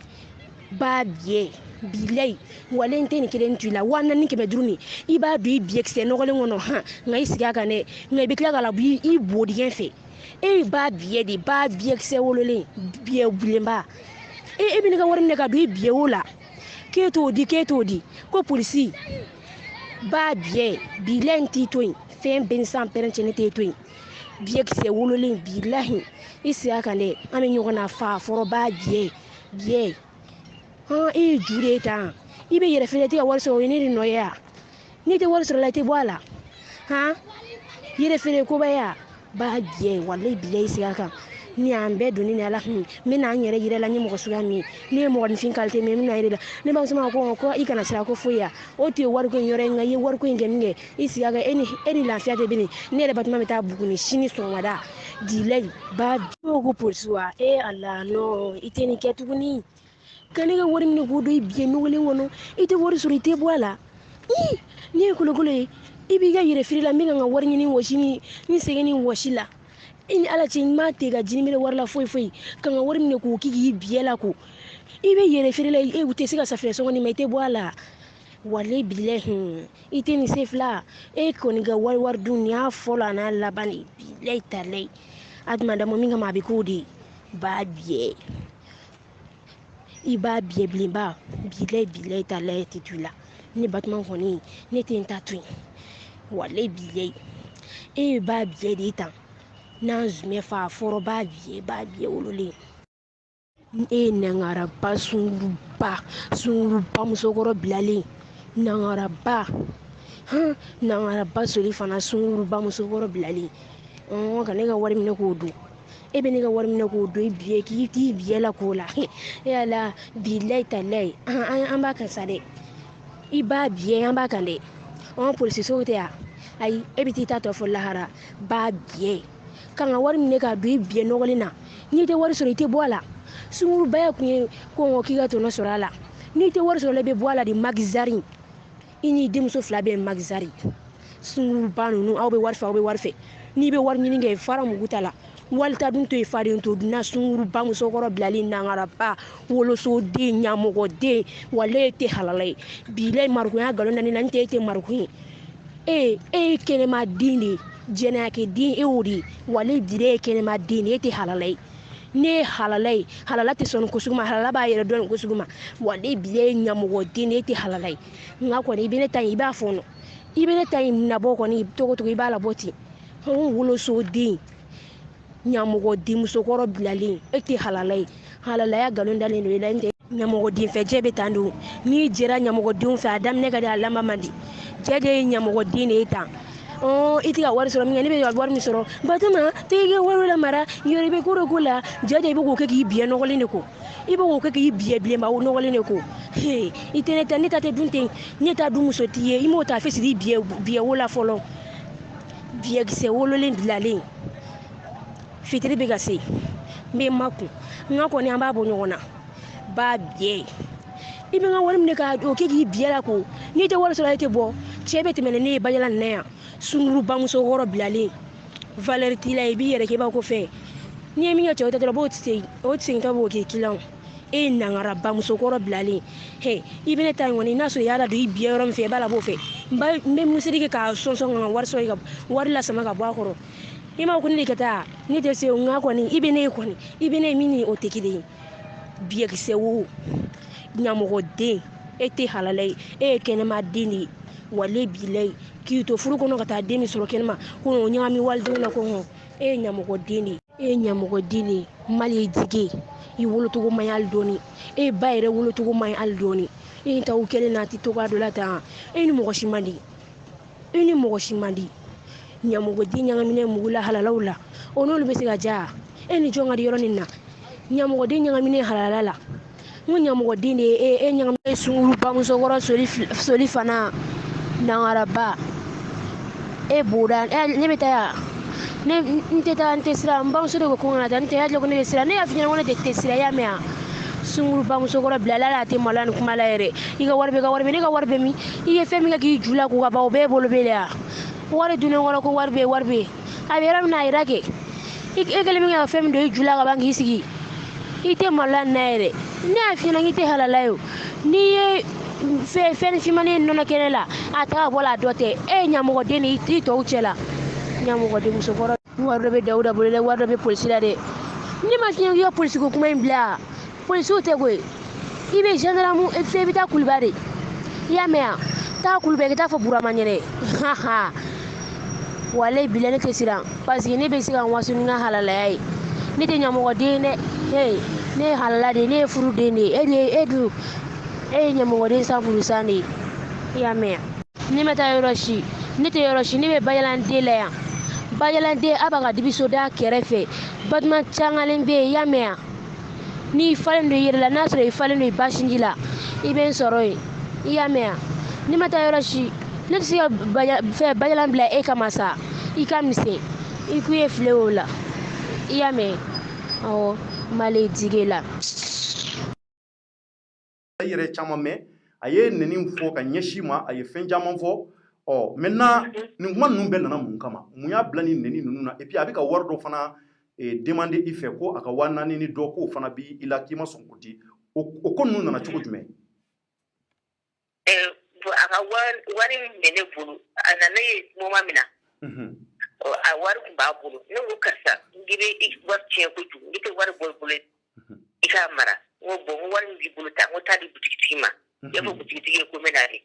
ba biye bilay walen teni kelen tula wana ni kebe druni iba du biexé no golen wono ha ngai siga kane ngai bekla gala bi i bodi gen fe e ba biye di ba biexé wolole biye bulemba e bi ne ga warin ne ga du biye wola keto di ko polisi ba biye bilenti toin fe ben san parent ne te toin biexé wolole bilahi isi akane ame nyogona fa foro ba biye e jure ta ibe yere fele ti awar so ni no ya ni te war so la te boala ha yere fele ko ba ya ba je wallahi bilay siaka ni ambe duni ni ala mi na nyere yire la ni mo suga mi ni mo ni fin kalte mi na yire la ni ba sama ko ikana sira ko fuya o ti war ko yore ngai war ko ngenge isiaga eni la fiate bini ni le batuma meta buguni shini so wada dilay ba ko poursuwa e ala no iteni ketuguni kaniga wari mine godo biye no wele wono ite wari suri te boala ni ko ibi ga yire firila mi nga wari ni washini ni segeni washila ini ala tin ma te ga jini mire warla foi kan wari mine ko kiki biye la ko ibe yire firila e ute siga safre so ni mete boala wale bile ite ni sefla e ko ni ga war dunya fola na labani bile tale adma da mo mi nga ma bi ko di ba biye iba biye blimba bile tale titula ni batman koni ni tenta twin wale biye e ba biye dita na zume fa foro ba biye wolole e nangara ba sunruba musokoro bilale nangara ba soli fana sunruba musokoro bilale on kanega wari mine ko do ebe ne ga war mina ko do biye ki biye la ko la e ala bilay talay an ba kan sade iba biye an ba kan de on police so te ya ay ebe ti ta to fo lahara ba biye kan war mina ga do biye no golina ni te war so te boala sunguru baya ko ki ga to no sorala ni te war so le be boala di magzari ini dim so fla be magzari sunguru banu no awbe warfe ni be war ni nge fara mu gutala walta dun to ifari to duna sunguru bangu sokoro bilali nangara ba wolo so de nyamogo de wale te halalai bile marku ya galona ni nante te marku e kene ma dini jena ke din e wuri wale dire kene ma dini te halalai ne halalati son kusuma halala ba yere don kusuma wale bile nyamogo de ne te halalai ngako ni bine tan iba fono ibine tan na boko ni to ibala boti wolo so de nyamogo di musokoro bilali ete halalaya galon dalen do ilande nyamogo di fe jebe tandu ni jira nyamogo di fe adam ne gada lamba mandi jeje nyamogo di ne ta iti ga war soro mi ne be war mi soro batama te ga war la mara yori be kuro kula jeje be ko ke ki biye no golene ko ibe ko ke ki biye biye ma no golene ko he itene tani tate dunte ni ta du musotiye imo ta fe sidi biye wola folo biye gise wololen bilali fitiri be gase me maku ngako ni amba bo nyona ba biye ibe nga wari mne ka o ke gi biye la ko ni te wala so la te bo chebe te mele ni bajala ne sunguru ba muso goro bilali valer tila ibi yere ke ba ko fe ni mi nyacho te bo tse o tse ta bo ke kilan e nangara ba muso goro bilali he ibe ne tan woni naso yala do biye rom fe bala bo fe mba me musiri ke ka sonso nga war so ga war la sama ga bo akoro ima kunni kata ni te se nga ko ni ibine mini o tekide biye se wo nyamogo de e te halalai e kenema dini wale bilai ki to furu kono kata demi soro kenema ko nyami waldo na ko e nyamugo dini mali dige i wolotugo mayal doni e bayre wolotugo mayal doni e taw kele na ti to ga do la ta e ni mo shimandi nyamugo di nyangamine mugula halalawla onolu be siga ja e ni jonga di yoronina nyamugo di nyangamine halalala nyamugo di e nyangamine sunguru bamuso goro soli fana nangaraba e budan e ne betaya ne nte sira bamuso de ko ngana nte ya ko ne sira ne afina wona de te sira ya mea sunguru bamuso goro blala te malani kuma la ere iga warbe ne ga warbe mi iye femi ga ki jula ko ga ba be bolo belea wari dunen wala ko warbe aberam na irake ikele mi ga fem do jula ga bangi sigi ite malan naire ne afina ngite halalayo ni fe fi mane nona kenela ata bola dote e nyamugo deni ito uchela nyamugo de muso goro warbe dawda bolele warbe police la de ni ma fiyan yo police ko kuma imbla police o te go ibe gendarme e fe bita kulbare ya mea ta kulbe ta fa burama nyere ha ha wale bilene kesira parce que ne be sika wasu nga halalay ne te nyamugo de ne hey ne halala de ne furu de ne edu nyamugo de sa furu sani ya mea ni meta yoroshi ne te yoroshi ne be bayalande la ya bayalande abaga dibiso da kerefe badman changalen be ya mea ni falen do yirla nasre falen do bashinjila iben soroy ya mea ni meta yoroshi ne si fe bayalan bla e kamasa i kamise i kuye fleola ya me o male digela yere chama me aye neni fo ka nyeshima aye fenjama fo o maintenant ni ngman nu ben na mun kama mu ya blani neni nunu na et puis abika wardo fana demander ife ko aka wana ni do ko fana bi ila kima sonkuti o kon nu na chuko jume aka wari mene bulu anane moma mina a wari ba bulu ne ko kasa ngibe war ce ko ju ngite wari bol bule ika mara wo bo wari ngi bulu ta mo tadi butiki ma ya bo butiki ko menari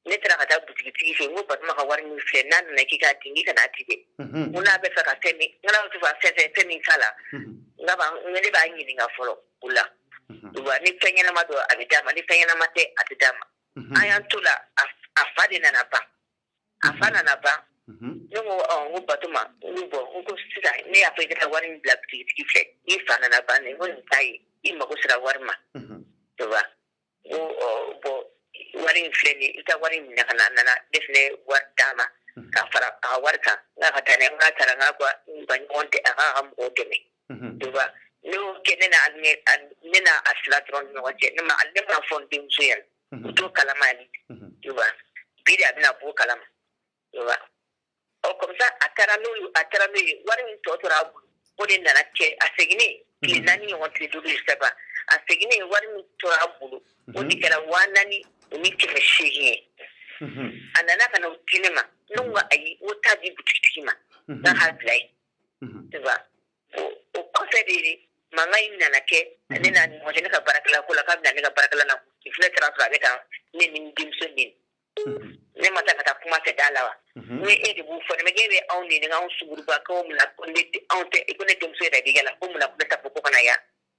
ne tara ka ta butiki fe mo ba ma ka wari ni fe nan na kika tingi kana tige muna be fa ka temi ngala to fa fe temi kala ngaba ngene ba ngi nga folo kula wa ni fenya na mado abidama ni fenya na mate atidama ayantula afadina na ba afana na ba ngo batuma ngo ngo sida ne afika wari black tiki fle ni fana na ba ne ngo ntai ima ko sira warma to ba bo wari fle ni ita wari na kana na defne wartama ka fara warka na ka tane nga tara nga kwa bangonte aha am odeme to ba no kenena nena aslatron no wache ne ma alema fonding suyan to kalamani to ba bidi abina bo kalama to ba o comme ça atara no wari to to rabu bodi na ke asegini ki nani wonti do seba asegini wari to rabu bodi kala wanani ni ke meshihi anana kana utinema nunga ayi utaji butikima na halai to ba o kofediri mangai nana ke nena mo jene ka barakala kula ka nana ka barakala na ifle transfer beta ni dimso ni ne mata kata kuma te dalawa we e de bu fo ne gebe on ni nga on suguru ba ko mun la ko ne on te ko ne dimso da digala ko mun la ko ta ko kana ya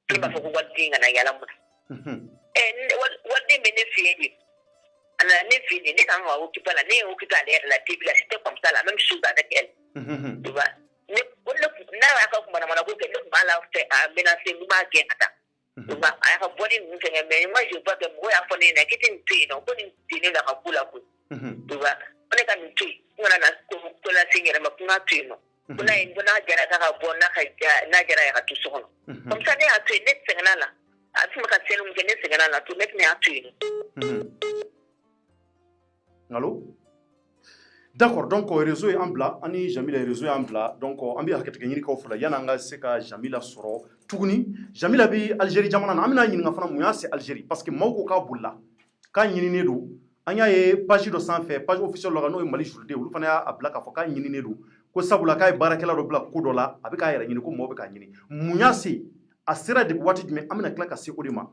ki ba fo ko waddi nga na yala mun wadde me ne fiye ana ne fiye ne kan wa ki bala ne o ki ta le la tibila c'était comme ça la même chose avec elle tu vois ne wala na wa ka kuma na mana ko ke ne ba la fe a menacer mu ma ke ata tu vois a ka boni mu ke me moi je vois que moi a fone na kitin ti no ko ni dine la ka kula ko tu vois on est comme tu ngana na ko la singere ma kuna tu no kuna ngona jara ka bona ka na jara ya tu so comme ça ne a tu ne sengana la a tu ka selu mu ke ne sengana la tu ne a tu Allô? D'accord, donc réseau est en blanc, ani Jamila réseau est en blanc, donc on bi hakete nyini ko fula yana nga se ka Jamila soro tuguni Jamila bi Algérie jamana na amina nyini nga fana muya c'est Algérie parce que mawko ka bulla ka nyini ne do anya ye page do sans fait page officielle lo no e Mali journée ulu fana ya abla ka fo ka nyini ne do ko sabula kay barakela do bla ko do la abika yera nyini ko mo be ka nyini muya se asira de wati me amina kla ka se odima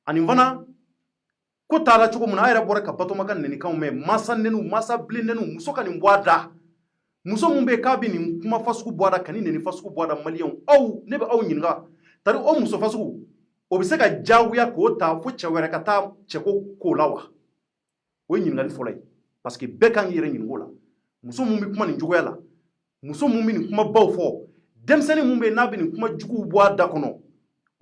ani fana ko taala cogo mun na a yɛrɛ bɔra ka Batoma ka nɛnikanw mɛn masa nɛnu masa bilen nɛnu muso ka nin bɔ a da muso mun bɛ k'a bɛ nin kuma fasugu bɔ a da ka nin nɛni fasugu bɔ a da maliyɛnw aw ne bɛ aw ɲininka tari o muso fasugu o bɛ se ka diyagoya k'o ta fo cɛ wɛrɛ ka taa cɛko k'o la wa o ye ɲininkali fɔlɔ ye parce que bɛɛ kan k'i yɛrɛ ɲininka o la muso mun bɛ kuma nin cogoya la muso mun bɛ nin kumabaw fɔ denmisɛnnin mun bɛ yen n'a bɛ nin kuma juguw bɔ a da kɔnɔ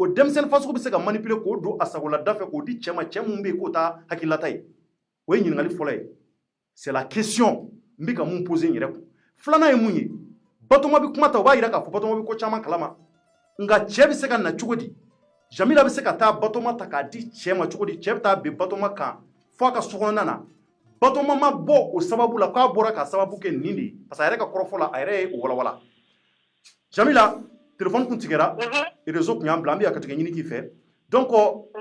o denmisɛnnin fasugu bɛ se ka manipuler k'o don a sagola da fɛ k'o di cɛ ma cɛ mun bɛ yen k'o ta hakililata ye o ye ɲininkali fɔlɔ ye c'est la question n bɛ ka mun poser n yɛrɛ kun filanan ye mun ye Batoma bɛ kuma ta o b'a jira k'a fɔ Batoma bɛ ko caman kalama nka cɛ bɛ se ka na cogo di Jamila bɛ se ka taa Batoma ta k'a di cɛ ma cogo di cɛ bɛ taa bin Batoma kan fo a ka sokɔnɔna na Batoma ma bɔ o sababu la k'a bɔra ka sababu kɛ nin de ye parce que a yɛrɛ ka kɔrɔfɔ la a yɛrɛ ye o walawala Jamila téléphone kun tigɛra réseau kun y'an bila an bɛ ka tigɛ ɲini k'i fɛ donc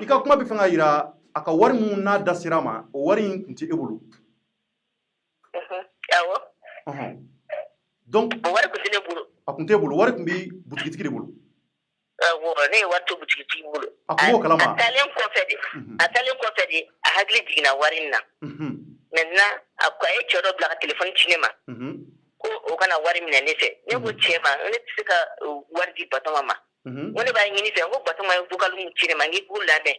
i ka kuma bɛ fɛ ka jira a ka wari mun n'a da sera ma o wari in kun tɛ e bolo awɔ donc wari kun tɛ ne bolo a kun t'e bolo wari kun bɛ butigitigi de bolo awɔ ne ye wari to butigitigi bolo a kun b'o kalama a taalen kɔfɛ de a hakili jiginna wari in na maintenant a ye cɛ dɔ bila ka téléphone ci ne ma ko o kana wari minɛ ne fɛ ne ko cɛ ma ne tɛ se ka wari di Batoma ma ko ne b'a ɲini fɛ ko Batoma ye vocal mun ci ne ma n k'i k'u lamɛn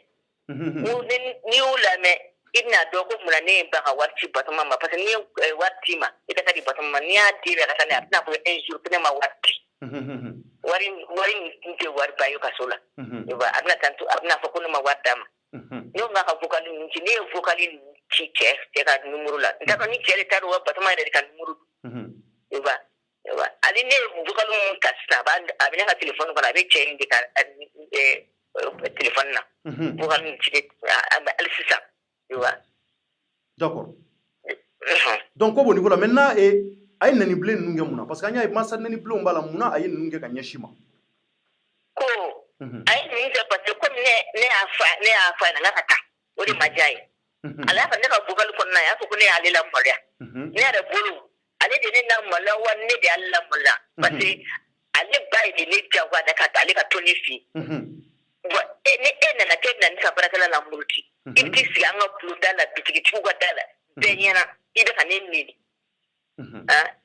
n'i y'u lamɛn i bɛna dɔn ko munna ne ye ban ka wari ci Batoma ma parce que n'i ye wari d'i ma i ka taa di Batoma ma n'i y'a di bɛ ka taa ne a bɛna fɔ un jour ko ne ma wari di wari in tɛ wari ba ye ka so la a bɛna fɔ ko ne ma wari d'a ma n'o ma ka vocal mun ci ne ye vocal ci cɛ ka numéro la n t'a dɔn ni cɛ de t'a dɔn wa Batoma yɛrɛ de ka numéro ale ne ye vocal mun ta sisan a bɛ ne ka téléphone kɔnɔ a bɛ cɛ in de ka téléphone na vocal mun ci hali sisan d'accord donc ko b'o niveau la maintenant a ye nɛni bilen ninnu kɛ mun na parce que an y'a ye masa nɛni bilenw b'a la mun na a ye ninnu kɛ ka ɲɛsin ma ko a ye ninnu kɛ parce que comme ne y'a fɔ a ɲɛna ka taa o de ma diya ye ale y'a fɔ ne ka vocal kɔnɔna a y'a fɔ ko ne y'ale lamaloya ne yɛrɛ bolo ale de ne lamaloya wa ne de y'ale lamaloya parce que ale ba ye de ne diyagoya da ka taa ale ka to ne fɛ yen bon ni e nana k'e bɛna ne ka baarakɛla lamuruti i bɛ t'i sigi an ka bulonda la bitigitigiw ka da la bɛɛ ɲɛna i bɛ ka ne nɛni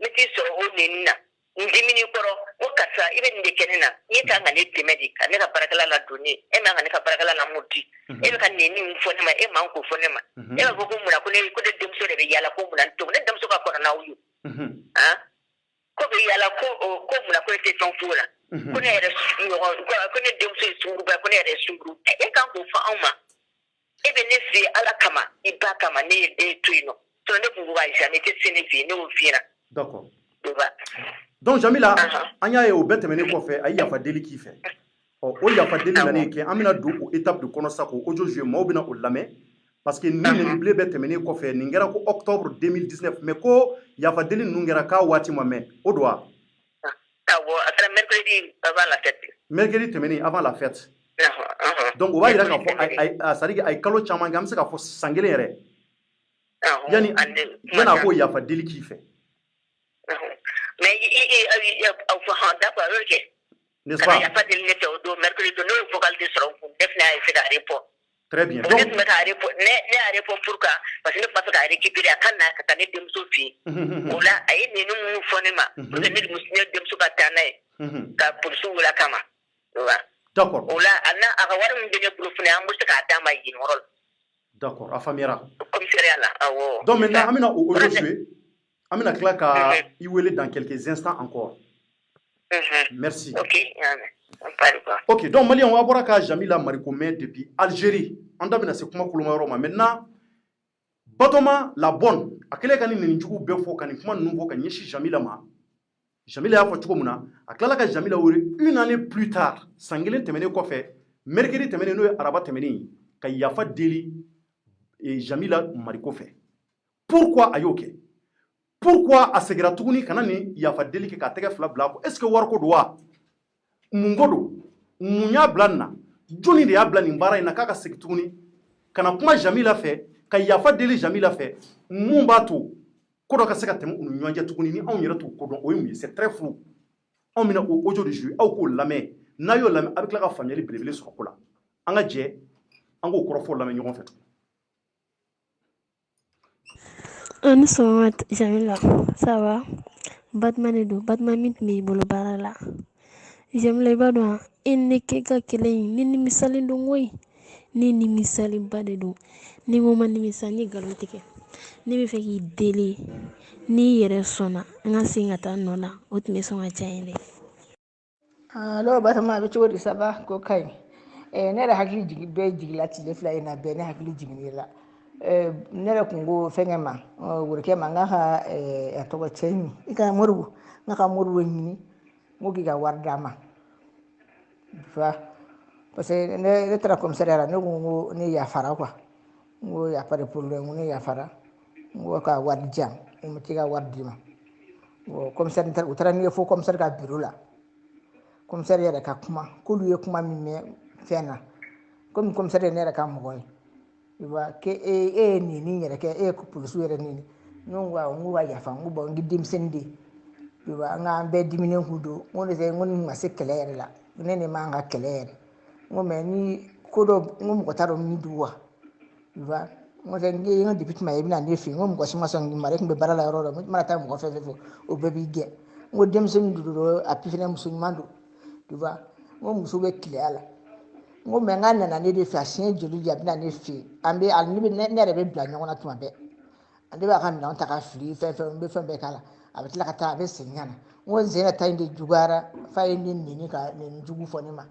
ne t'i sɔrɔ o nɛni na n dimini kɔrɔ ko karisa i bɛ nin de kɛ ne na n'e kan ka ne dɛmɛ de ka ne ka baarakɛla ladon ne e man ka ne ka baarakɛla lamuruti e bɛ ka nɛni min fɔ ne ma e man k'o fɔ ne ma e b'a fɔ ko munna ko ne denmuso de bɛ yaala ko munna ne denmuso ka kɔrɔ n'aw ye ko bɛ yaala ko munna ko ne tɛ fɛn f'o la ko ne yɛrɛ ɲɔgɔn ko ne denmuso ye sunguruba ko ne yɛrɛ ye sunguru e kan k'o fɔ anw ma e bɛ ne fɛ ala kama i ba kama ne ye den to yen nɔ sinon ne tun ko ayi ne tɛ se ne fɛ yen ne y'o f'i ɲɛna. d'accord donc Jamila an y'a ye o bɛɛ tɛmɛnen kɔfɛ a ye yafa deli k'i fɛ o yafa deli nanen kɛ an bɛna don o étape de kɔnɔ sa k'o audio jouer maaw bɛna o lamɛn parce que nin nɛni bilen bɛɛ tɛmɛnen kɔfɛ nin kɛra ko octobre 2019 mais ko yafa deli ninnu kɛra k'a waati ma mɛn o don wa. awɔ a kɛra mercredi avant la fête. mercredi tɛmɛnen avant la fête. donc o b'a jira k'a fɔ c'est à dire a ye kalo caman kɛ an bɛ se k'a fɔ san kelen yɛrɛ yanni a k'o yafa deli k'i fɛ. mais aw fɔ d'accord o kɛ. n'est-ce pas yafa deli ne fɛ o don mercredi don ne y'o vocal de sɔrɔ n kun ne fana y'a essayer ka report. très bien donc ne tun bɛ ka report ne y'a report pour que parce que ne tun b'a fɛ ka récupérer a ka na ka taa ne denmuso fɛ yen o la a ye nɛni minnu fɔ ne ma pour que ne denmuso ka taa n'a ye ka polisiw wele a kama. d'accord o la a ka wari min bɛ ne bolo fana an bɛ se k'a d'a ma yen yɔrɔ la. d'accord a faamuyara. commissariat la awɔ. donc maintenant an bɛna o audio jouer an bɛna tila ka i wele dans quelques instants encore. merci. ok donc maliyɛnw a bɔra ka Jamila Mariko mɛn depuis Algérie an da bɛna se kuma koloma yɔrɔ ma maintenant Batoma la bonne a kɛlen ka nin nɛnijugu bɛɛ fɔ ka nin kuma ninnu fɔ ka ɲɛsin Jamila ma Jamila y'a fɔ cogo min na a tilala ka Jamila wele une année plus tard san kelen tɛmɛnen kɔfɛ mercredi tɛmɛnen n'o ye araba tɛmɛnen ka yafa deli Jamila Mariko fɛ pourquoi a y'o kɛ pourquoi a segira tuguni kana nin yafa deli kɛ k'a tɛgɛ fila bila a kɔ est ce que wariko don wa mun ko don mun y'a bila nin na jɔnni de y'a bila nin baara in na k'a ka segin tuguni kana kuma Jamila fɛ ka yafa deli Jamila fɛ mun b'a to ko dɔ ka se ka tɛmɛ u ni ɲɔgɔn cɛ tuguni ni anw yɛrɛ t'o ko dɔn o ye mun ye c'est très flou anw bɛna o audio de jouer aw k'o lamɛn n'a y'o lamɛn a bɛ tila ka faamuyali belebele sɔrɔ ko la an ka jɛ an k'o kɔrɔfɔw lamɛn ɲɔgɔn fɛ tugun. Ni sɔgɔma Jamila, ça va? Batman de don, Batman min tun b'i bolo baara la. Jamila i b'a dɔn wa, e ni ne kɛ ka kɛlɛ in ne nimisalen don koyi, ne nimisalenba de don, ni n ko ma nimisa n ye nkalon tigɛ. Ne bɛ fɛ k'i deli n'i yɛrɛ sɔnna n ka segin ka taa nɔ la, o tun bɛ sɔn ka diya n ye dɛ. Allo Batama, a bɛ cogo di ça va ko ka ɲi ne yɛrɛ hakili jigi bɛɛ jigila tile fila in na bɛɛ ne hakili jiginni la ne yɛrɛ kun ko fɛnkɛ ma worokɛ ma n k'a ka a tɔgɔ cɛ ɲini i ka Moribo n k'a ka Moribo ɲini n ko k'i ka wari d'a ma parce que ne taara commissariat la ne ko n ko ne yafara quoi n ko y a pas de problème n ko ne yafara n ko ka wari di yan n ko k'i ka wari d'i ma bon commissaire u taara n'i ye fo commissaire ka bureau la commissaire yɛrɛ ka kuma k'olu ye kuma min mɛn fɛn na komi commissaire ne yɛrɛ ka mɔgɔ ye tu vois que e ye nin yɛrɛ kɛ e ye polisiw yɛrɛ nin ne ko awɔ n ko b'a yafa n ko bon n ko denmisɛnnin de tu vois n k'an bɛɛ diminen kun don n ko ne tɛ n ko nin ma se kɛlɛ yɛrɛ la ne de man ka kɛlɛ yɛrɛ n ko mais ni ko dɔ n ko mɔgɔ t'a dɔn min don wa tu vois n ko tɛ n ko depuis tuma i bɛna ne fɛ yen n ko mɔgɔ si ma sɔn k'i mara e tun bɛ baara la yɔrɔ dɔ n mana taa mɔgɔ fɛn fɛn fɔ o bɛɛ b'i gɛn n ko denmisɛnnin don a pifinɛ muso ɲuman don tu vois n ko muso bɛ tileya la n ko mais n k'a nana ne de fɛ a siɲɛ joli a bɛna ne fɛ yen ne yɛrɛ bɛ bila ɲɔgɔn na tuma bɛɛ ale b'a ka minɛnw ta ka fili fɛn fɛn n bɛ fɛn bɛɛ k'a la a bɛ tila ka taa a bɛ segin ka na n ko n sen ta in de juguyara f'a ye ne nɛni ka nɛni jugu fɔ ne ma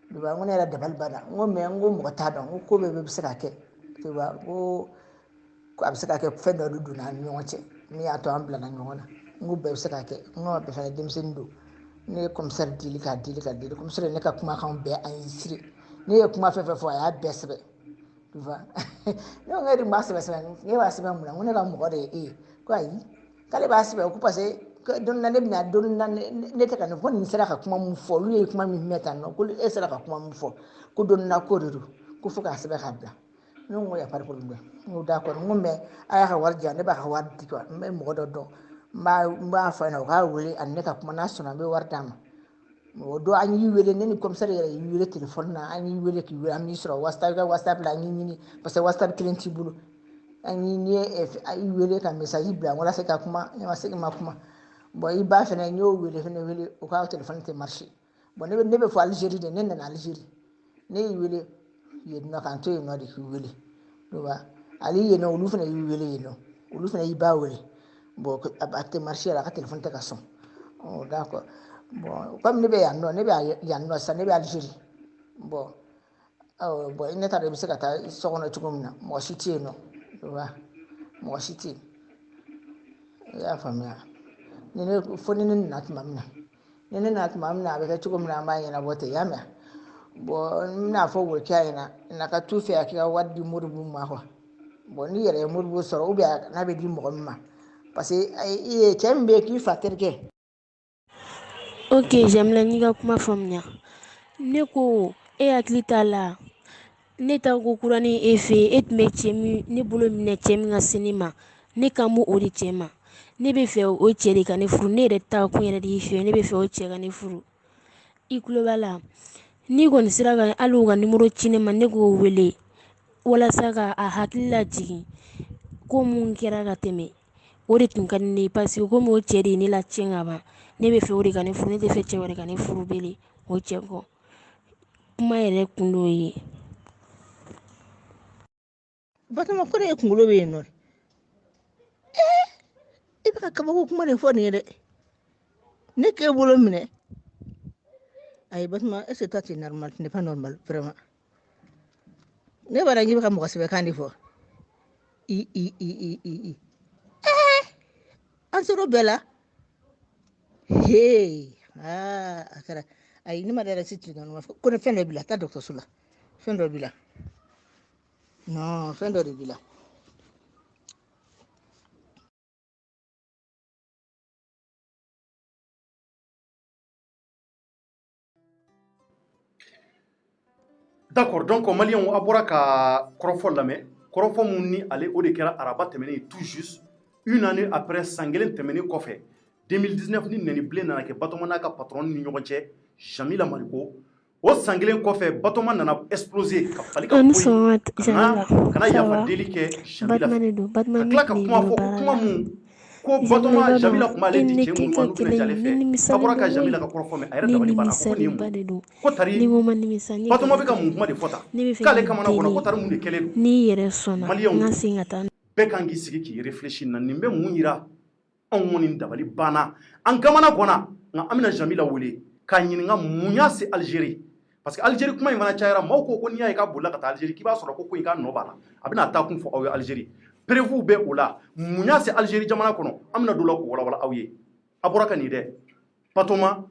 tu vois n ko ne yɛrɛ dabali banna n ko mais n ko mɔgɔ t'a dɔn n ko ko bɛɛ bɛ se ka kɛ tu vois n ko a bɛ se ka kɛ fɛn dɔ de donna an ni ɲɔgɔn cɛ min y'a to an bilana ɲɔgɔn na n ko bɛɛ bɛ se ka kɛ n ko bɛɛ fana denmisɛnnin don ne ye commissaire deli ka deli commissaire ne ka kumakan bɛɛ a ye siri ne ye kuma fɛn fɛn fɔ a y'a bɛɛ sɛbɛn tu vois ne ko e de b'a sɛbɛn ne b'a sɛbɛn mun na n ko ne ka mɔgɔ de ye e ye ko ayi k'ale b'a sɛbɛn ko parce que don na ne bɛna don na ne tɛ ka ne fɔ nin sera ka kuma min fɔ olu ye kuma min mɛn tan nɔ ko e sera ka kuma min fɔ ko don na ko de don ko fo k'a sɛbɛn k'a bila ne ko y a pas de problème n ko d'accord n ko mais a y'a ka wari di yan ne b'a ka wari di quoi n bɛ mɔgɔ dɔ dɔn n b'a fɔ a ɲɛna o k'a wele ani ne ka kuma n'a sɔnna n bɛ wari d'a ma o don an y'i wele ne ni commissaire yɛrɛ y'i wele téléphone na an y'i wele k'i wele an b'i sɔrɔ whatsapp ka whatsapp la an y'i ɲini parce que whatsapp kelen t'i bolo an y'i wele ka message bila walasa ka kuma ne ma se ma kuma bon i ba fɛnɛ n y'o wele fɛnɛ wele o ka téléphone tɛ marché bon ne bɛ fɔ Algérie de ne nana Algérie ne y'i wele yen nɔ k'an to yen nɔ de k'i wele tu vois ale yen nɔ olu fɛnɛ y'i wele yen nɔ olu fɛnɛ y'i ba wele bon a tɛ marché yɛrɛ a ka téléphone tɛ ka sɔn d'accord bon comme ne bɛ yan nɔ sisan ne bɛ Algérie bon bon ne t'a dɔn i bɛ se ka taa so kɔnɔ cogo min na mɔgɔ si tɛ yen nɔ tu vois mɔgɔ si tɛ yen i y'a faamuya fo ni ne nana tuma min na ni ne nana tuma min na a bɛ kɛ cogo min na an b'a ɲɛnabɔ ten i y'a mɛn bon n bɛna fɔ worokɛ ɲɛna na ka t'u fɛ a k'i ka wari di Moribo ma quoi bon n'i yɛrɛ ye Moribo sɔrɔ ou bien n'a bɛ di mɔgɔ min ma parce que cɛ min bɛ yen k'i fa terikɛ. Ok Jamila n y'i ka kuma faamuya ne ko e hakili t'a la ne ta ko kura ni e fɛ yen e tun bɛ cɛ min ne bolo minɛ cɛ min ka se ne ma ne kan b'o o de cɛ ma ne bɛ fɛ o cɛ de ka ne furu ne yɛrɛ ta kun yɛrɛ de y'i fɛ yen ne bɛ fɛ o cɛ ka ne furu i tulo b'a la n'i kɔni sera ka hali o ka nimoro ci ne ma ne k'o wele walasa ka a hakili lajigin ko mun kɛra ka tɛmɛ o de tun ka di ne ye parce que komi o cɛ de ye ne latiɲɛ ka ban ne bɛ fɛ o de ka ne furu ne tɛ fɛ cɛ wɛrɛ ka ne furu bilen o cɛ kɔ kuma yɛrɛ kun d'o ye. Batama ko ne kunkolo bɛ yen nɔ i bɛ ka kabako kuma de fɔ nin ye dɛ ne k'e bolo minɛ ayi Batama est-ce que toi tu es normal tu n'es pas normal vraiment ne b'a dɔn k'i bɛ ka mɔgɔ sɛbɛnkan de fɔ an ser'o bɛɛ la a kɛra ayi ne ma dala si tile dɔn ko ne fɛn dɔ b'i la taa dɔgɔtɔrɔso la fɛn dɔ b'i la non fɛn dɔ de b'i la. D'accord, donc Malien a bɔra ka kɔrɔfɔ lamɛn kɔrɔfɔ mun ni ale o de kɛra araba tɛmɛnen tout juste une année après san kelen tɛmɛnen kɔfɛ 2019 ni nɛni bilen nana kɛ Batɔma n'a ka patron ni ɲɔgɔn cɛ Jamila Maliko o sangelen kɔfɛ Batoma nana exploser ka fali ka Ani poyi sɔgɔma Jamila. kana Ça yafa va? deli kɛ Jamila Batman fɛ de don. Batman ka min tila ka tun b'i kuma bolo fɔ ko baara kuma la. mun ko Jamila i Batoma b'a Jamila dɔn kuma ale e di ni ne cɛ kɛ minnu ka ma n'u bɛna kɛlɛ jale in fɛ ne a nimisalen bɔra ka don Jamila koyi. ka kɔrɔ fɔ mɛ a yɛrɛ Ne dabali banna a ko nin ye nimisalenba mun de don. ko Ni tari ko ma nimisa n ye Batoma kɛlɛ bɛ ka kɛ. mun kuma de fɔ tan Ne bɛ fɛ k'ale k'i kamana kɔnɔ ko deli. tari mun de kɛlen don N'i yɛrɛ sɔnna n maliyɛnw ka segin ka taa. bɛɛ kan k'i sigi k'i réfléchir na nin bɛ mun yira anw kɔni dabali banna an kamana gɔnna nka an bɛna Jamila wele k'a ɲininka mun y'a se Algérie parce que Algérie kuma in fana cayara maaw ko n'i y'a ye k'a bolila ka taa Algérie k'i b'a sɔrɔ ko in k'a nɔ b'a la a bɛna taa kun fɔ aw ye Algérie prévu bɛ o la mun y'a se Algérie jamana kɔnɔ an bɛna don la k'o walawala aw ye a bɔra ka nin dɛ Batoma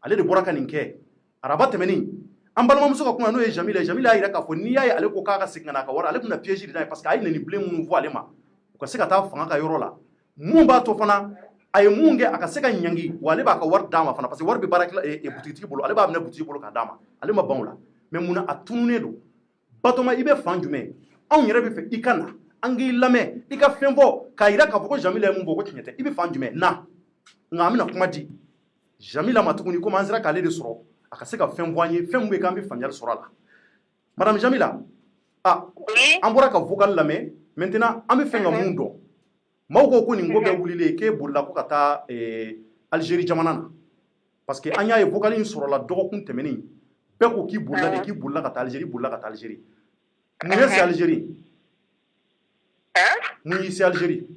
ale de bɔra ka nin kɛ araba tɛmɛnin an balimamuso ka kuma n'o ye Jamila y'a yira k'a fɔ n'i y'a ye ale ko k'a ka segin ka n'a ka wari ale bɛna piège de n'a ye parce que a ye nɛni bilen minnu fɔ ale ma u ka se ka taa fanga ka yɔrɔ la mun b'a to fana a ye mun kɛ a ka se ka ɲangi wa ale b'a ka wari d'a ma fana parce que wari bɛ baara butigi bolo ale b'a minɛ butigi bolo k'a d'a ma ale ma ban o la mais munna a tununnen don Batoma i bɛ fan jumɛn anw yɛrɛ bɛ fɛ i ka na an k'i lamɛn i ka fɛn fɔ k'a yira k'a fɔ ko Jamila ye mun fɔ ko tiɲɛ tɛ i bɛ fan jumɛn na nka an bɛna kuma di Jamila ma tuguni komi an sera k'ale de sɔrɔ a ka se ka fɛn fɔ an ye fɛn min bɛ k'an bɛ faamuyali sɔrɔ a la madame Jamila an bɔra ka vocal lamɛn maintenant an bɛ fɛ ka mun dɔn maaw ko nin ko bɛɛ wulilen k'e bolila ko ka taa Algérie jamana na parce que an y'a ye vocal in sɔrɔla dɔgɔkun tɛmɛnen bɛɛ ko k'i bolila ka taa Algérie mun ye se Algérie mun y'i se Algérie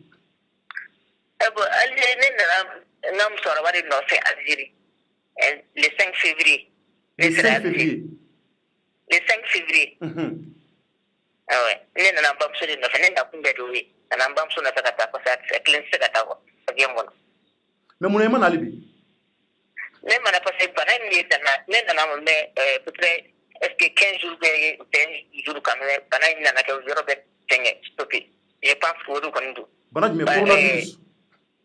Algérie ne nana n ka musokɔrɔba de nɔfɛ Algérie le 5 février. Le 5 février. Le 5 février. Ne nana n bamuso de nɔfɛ ne nakun bɛɛ de y'o ye ka na n bamuso nɔfɛ ka taa parce que a kelen tɛ se ka taa avion kɔnɔ. Mais mun na i ma n'ale bi? Ne ma na parce que bana in de nana ne nana mais peut-être est-ce que 15 jours bɛ 20 jours quand même bana in nana kɛ yɔrɔ bɛ fɛngɛ stoppé. Je pense que o de kɔni don. Bana jumɛn coronavirus?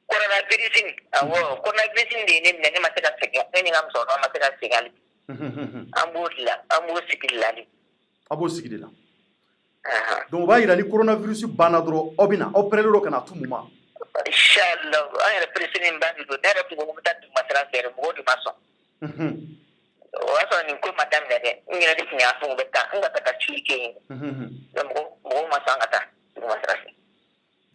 Coronavirus awɔ coronavirus de ye ne minɛ ne ma se ka segin ne ni n ka musokɔrɔba ma se ka segin hali bi. An b'o de la an b'o sigi de la de. A b'o sigi de la. Donc o b'a yira ni coronavirus banna dɔrɔn aw bɛna aw pɛrɛlen don ka na tu mun ma? Inchallah an yɛrɛ pressé ba de don ne yɛrɛ tun ko n bɛ taa Dugumasira fɛ mɔgɔw de ma sɔn. O y'a sɔrɔ nin ko ma daminɛ dɛ n yɛrɛ de tun y'a fɔ n bɛ taa n ka taa cili kɛ yen mɔgɔw ma sɔn an ka taa Dugumasira fɛ.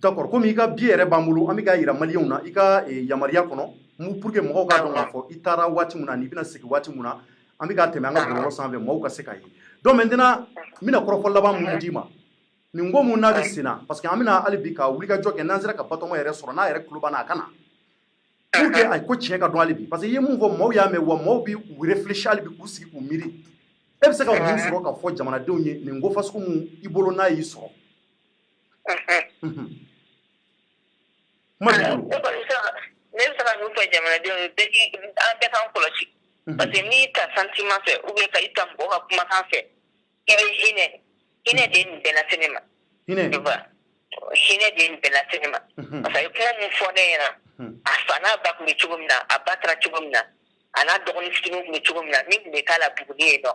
D'accord komi i ka billet yɛrɛ b'an bolo an bɛ k'a yira maliyɛnw na i ka yamaruya kɔnɔ pour que mɔgɔw k'a dɔn k'a fɔ i taara waati min na n'i bɛna segin waati min na an bɛ k'a tɛmɛ an ka bɔlɔlɔ sanfɛ mɔgɔw ka se k'a ye donc maintenant n bɛna kɔrɔfɔ laban minnu d'i ma nin ko mun n'a bɛ sen na parce que an bɛna hali bi ka wulikajɔ kɛ n'an sera ka Batoma yɛrɛ sɔrɔ n'a yɛrɛ tulo banna a ka na pour que a ko tiɲɛ ka dɔn hali bi parce que i ye mun fɔ maaw y'a mɛn wa maaw bɛ u réfléchir hali bi k'u sigi k'u miiri e bɛ se ka mun sɔrɔ ka fɔ jamanadenw ye nin ko fasugu mun i bolo n'a y'i sɔrɔ. Ne bɛ se ka min fɔ jamanadenw ye an bɛɛ k'an kɔlɔsi parce que n'i ta sentiment fɛ ou bien ka i ta mɔgɔ ka kumakan fɛ i bɛ hinɛ de ye nin bɛɛ lase ne ma. Hinɛ de ye nin bɛɛ lase ne ma parce que a ye kuma min fɔ ne ɲɛna a fa n'a ba tun bɛ cogo min na a ba taara cogo min na a n'a dɔgɔnin fitininw tun bɛ cogo min na min tun bɛ k'a la buguni ye nɔ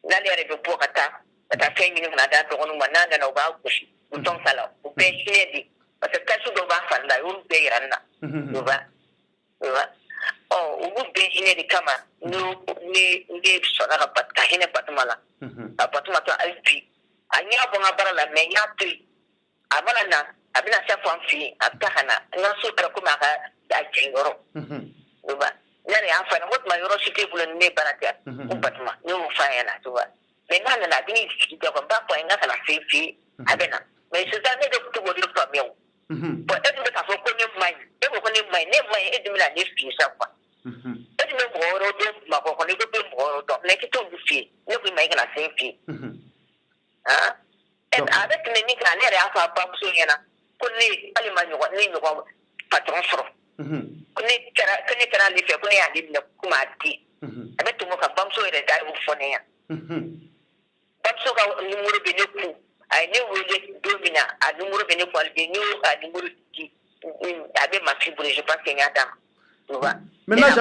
n'ale yɛrɛ bɛ bɔ ka taa fɛn ɲini ka na d'a dɔgɔninw ma n'a nana u b'a gosi u tɔn ta la u bɛɛ hinɛ de parce que kasu dɔw b'a fari la y'olu bɛɛ yira n na olu bɛɛ hinɛ de kama ne sɔnna ka hinɛ Batoma la a Batoma to hali bi a y'a bɔ n ka baara la mais n y'a to yen a mana na a bɛna se fɔ an fɛ yen a bɛ taa ka na n ka so kɛra komi a ka jɛn yɔrɔ ne de y'a fɔ a ɲɛna ko tuma yɔrɔ si t'e bolo ni ne baara tɛ ko Batoma ne y'o fɔ a ɲɛna mais n'a nana a bɛ n'i sigi jɔ n b'a fɔ a ye n ka kana fɛn f'i ye a bɛ na mais sisan ne de tun tɛ k'o de faamuya o bon e dun bɛ k'a fɔ ko ne ma ɲi e ko ne ma ɲi e dun bɛna ne f'i ye sa quoi e dun bɛ mɔgɔ wɛrɛw dɔn Bamakɔ kɔnɔ i ko bɛ mɔgɔ wɛrɛw dɔn mais k'i t'olu f'i ye ne ko i ma i kana fɛn f'i ye a bɛ tɛmɛ min kan ne yɛrɛ y'a fɔ a bamuso ɲɛna ko ne hali ma ɲɔgɔn patron sɔrɔ ko ne kɛra ale fɛ ko ne y'ale minɛ komi a den a bɛ tɛmɛ o kan bamuso yɛrɛ da y'o fɔ ne ɲɛna bamuso ka numéro bɛ ne kun a ye ne wele don min na a numéro bɛ ne kun hali bi n y'o a numéro di a bɛ ma fi bolo je pense que n y'a d'a ma. Maintenant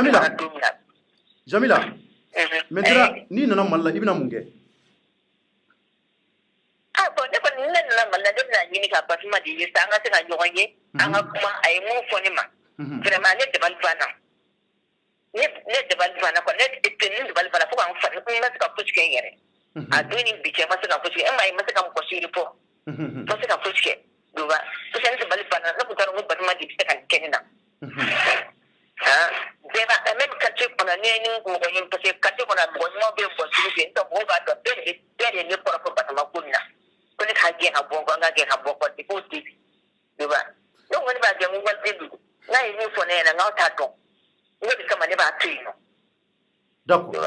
Jamila maintenant n'i nana Mali la i bɛna mun kɛ? Bon ne kɔni ne nana Mali la ne bɛna ɲini ka Batoma de ye sa an ka se ka ɲɔgɔn ye an ka kuma a ye mun fɔ ne ma vraiment ne dabali banna ne dabali fana ko ne tenin dabali fana fo kan fa ko ma ka fuske yere a duni bice ma ka fuske amma ma ka ko shiri po to ka fuske duba to sai dabali fana na ku taro ba ma di kan kenina deba même quand tu connais ni mo ko yin parce que quand tu connais mo mo be bo su be to mo ba to be ni ko ko ba ma kunna ko ni ka ge ha bo ko nga ge ha bo ko ti ko ti deba no ngani ba ge mo ba ti du na yi ni fo ne na nga ta to ngani kama ne ba ti no d'accord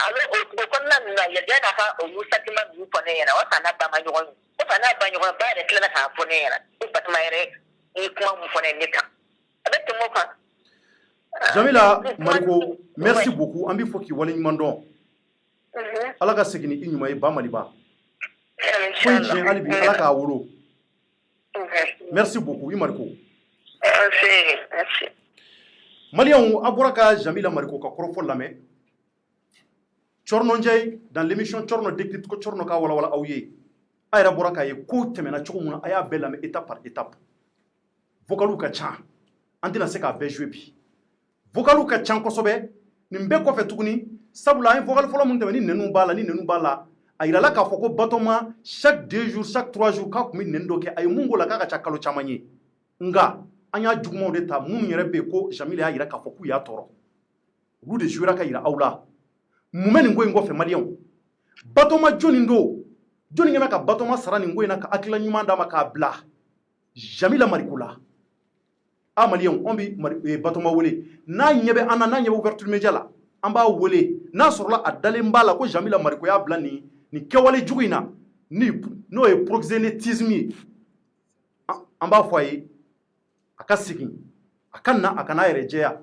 alors o ko na na ya ga na ka o yu satima du fo ne na wa sana ba ma nyo ko sana ba nyo ba de kila na ka fo ne na ko ba ma yere ni kuma mo fo ne ni ka avec mo ka Jamila Mariko, merci beaucoup. Ambi foki wali nyumando. Ala ka segini i nyuma ye ba maliba. Foyi je ali bi ala ka wolo. Merci beaucoup, Mariko. Merci. Malion abura ka Jamila Mariko ka korofo lame. Chorno njay dans l'émission Chorno décrypte ko Chorno ka wala wala awye. Ayra bura ka ye ko temena chogo muna aya belame étape par étape. Vocalu ka cha. Antina se ka be jouer bi. Vocalu ka chan kosobe ni mbe ko fe tuguni sabula ay vocal folo mun ni nenu bala ayira la ka foko batoma chaque 2 jours chaque 3 jours ka kumi nendo ke ay mungo la ka cha kalo chamanye nga anya jugmo de ta mun yere be ko Jamila ayira ka foku ya toro ru de jura ka yira awla mumeni ngo fe malion batoma joni ngeme ka batoma sarani ngo ina ka akila nyuma ndama ka bla Jamila Marikula Malion on bi batoma wole na nyebe ana na nyebe ouverture media la amba wole na sorla adale mbala ko Jamila Mariko ya bla ni kewale juguina ni no e proxénétisme amba foye akasikin akana yere jeya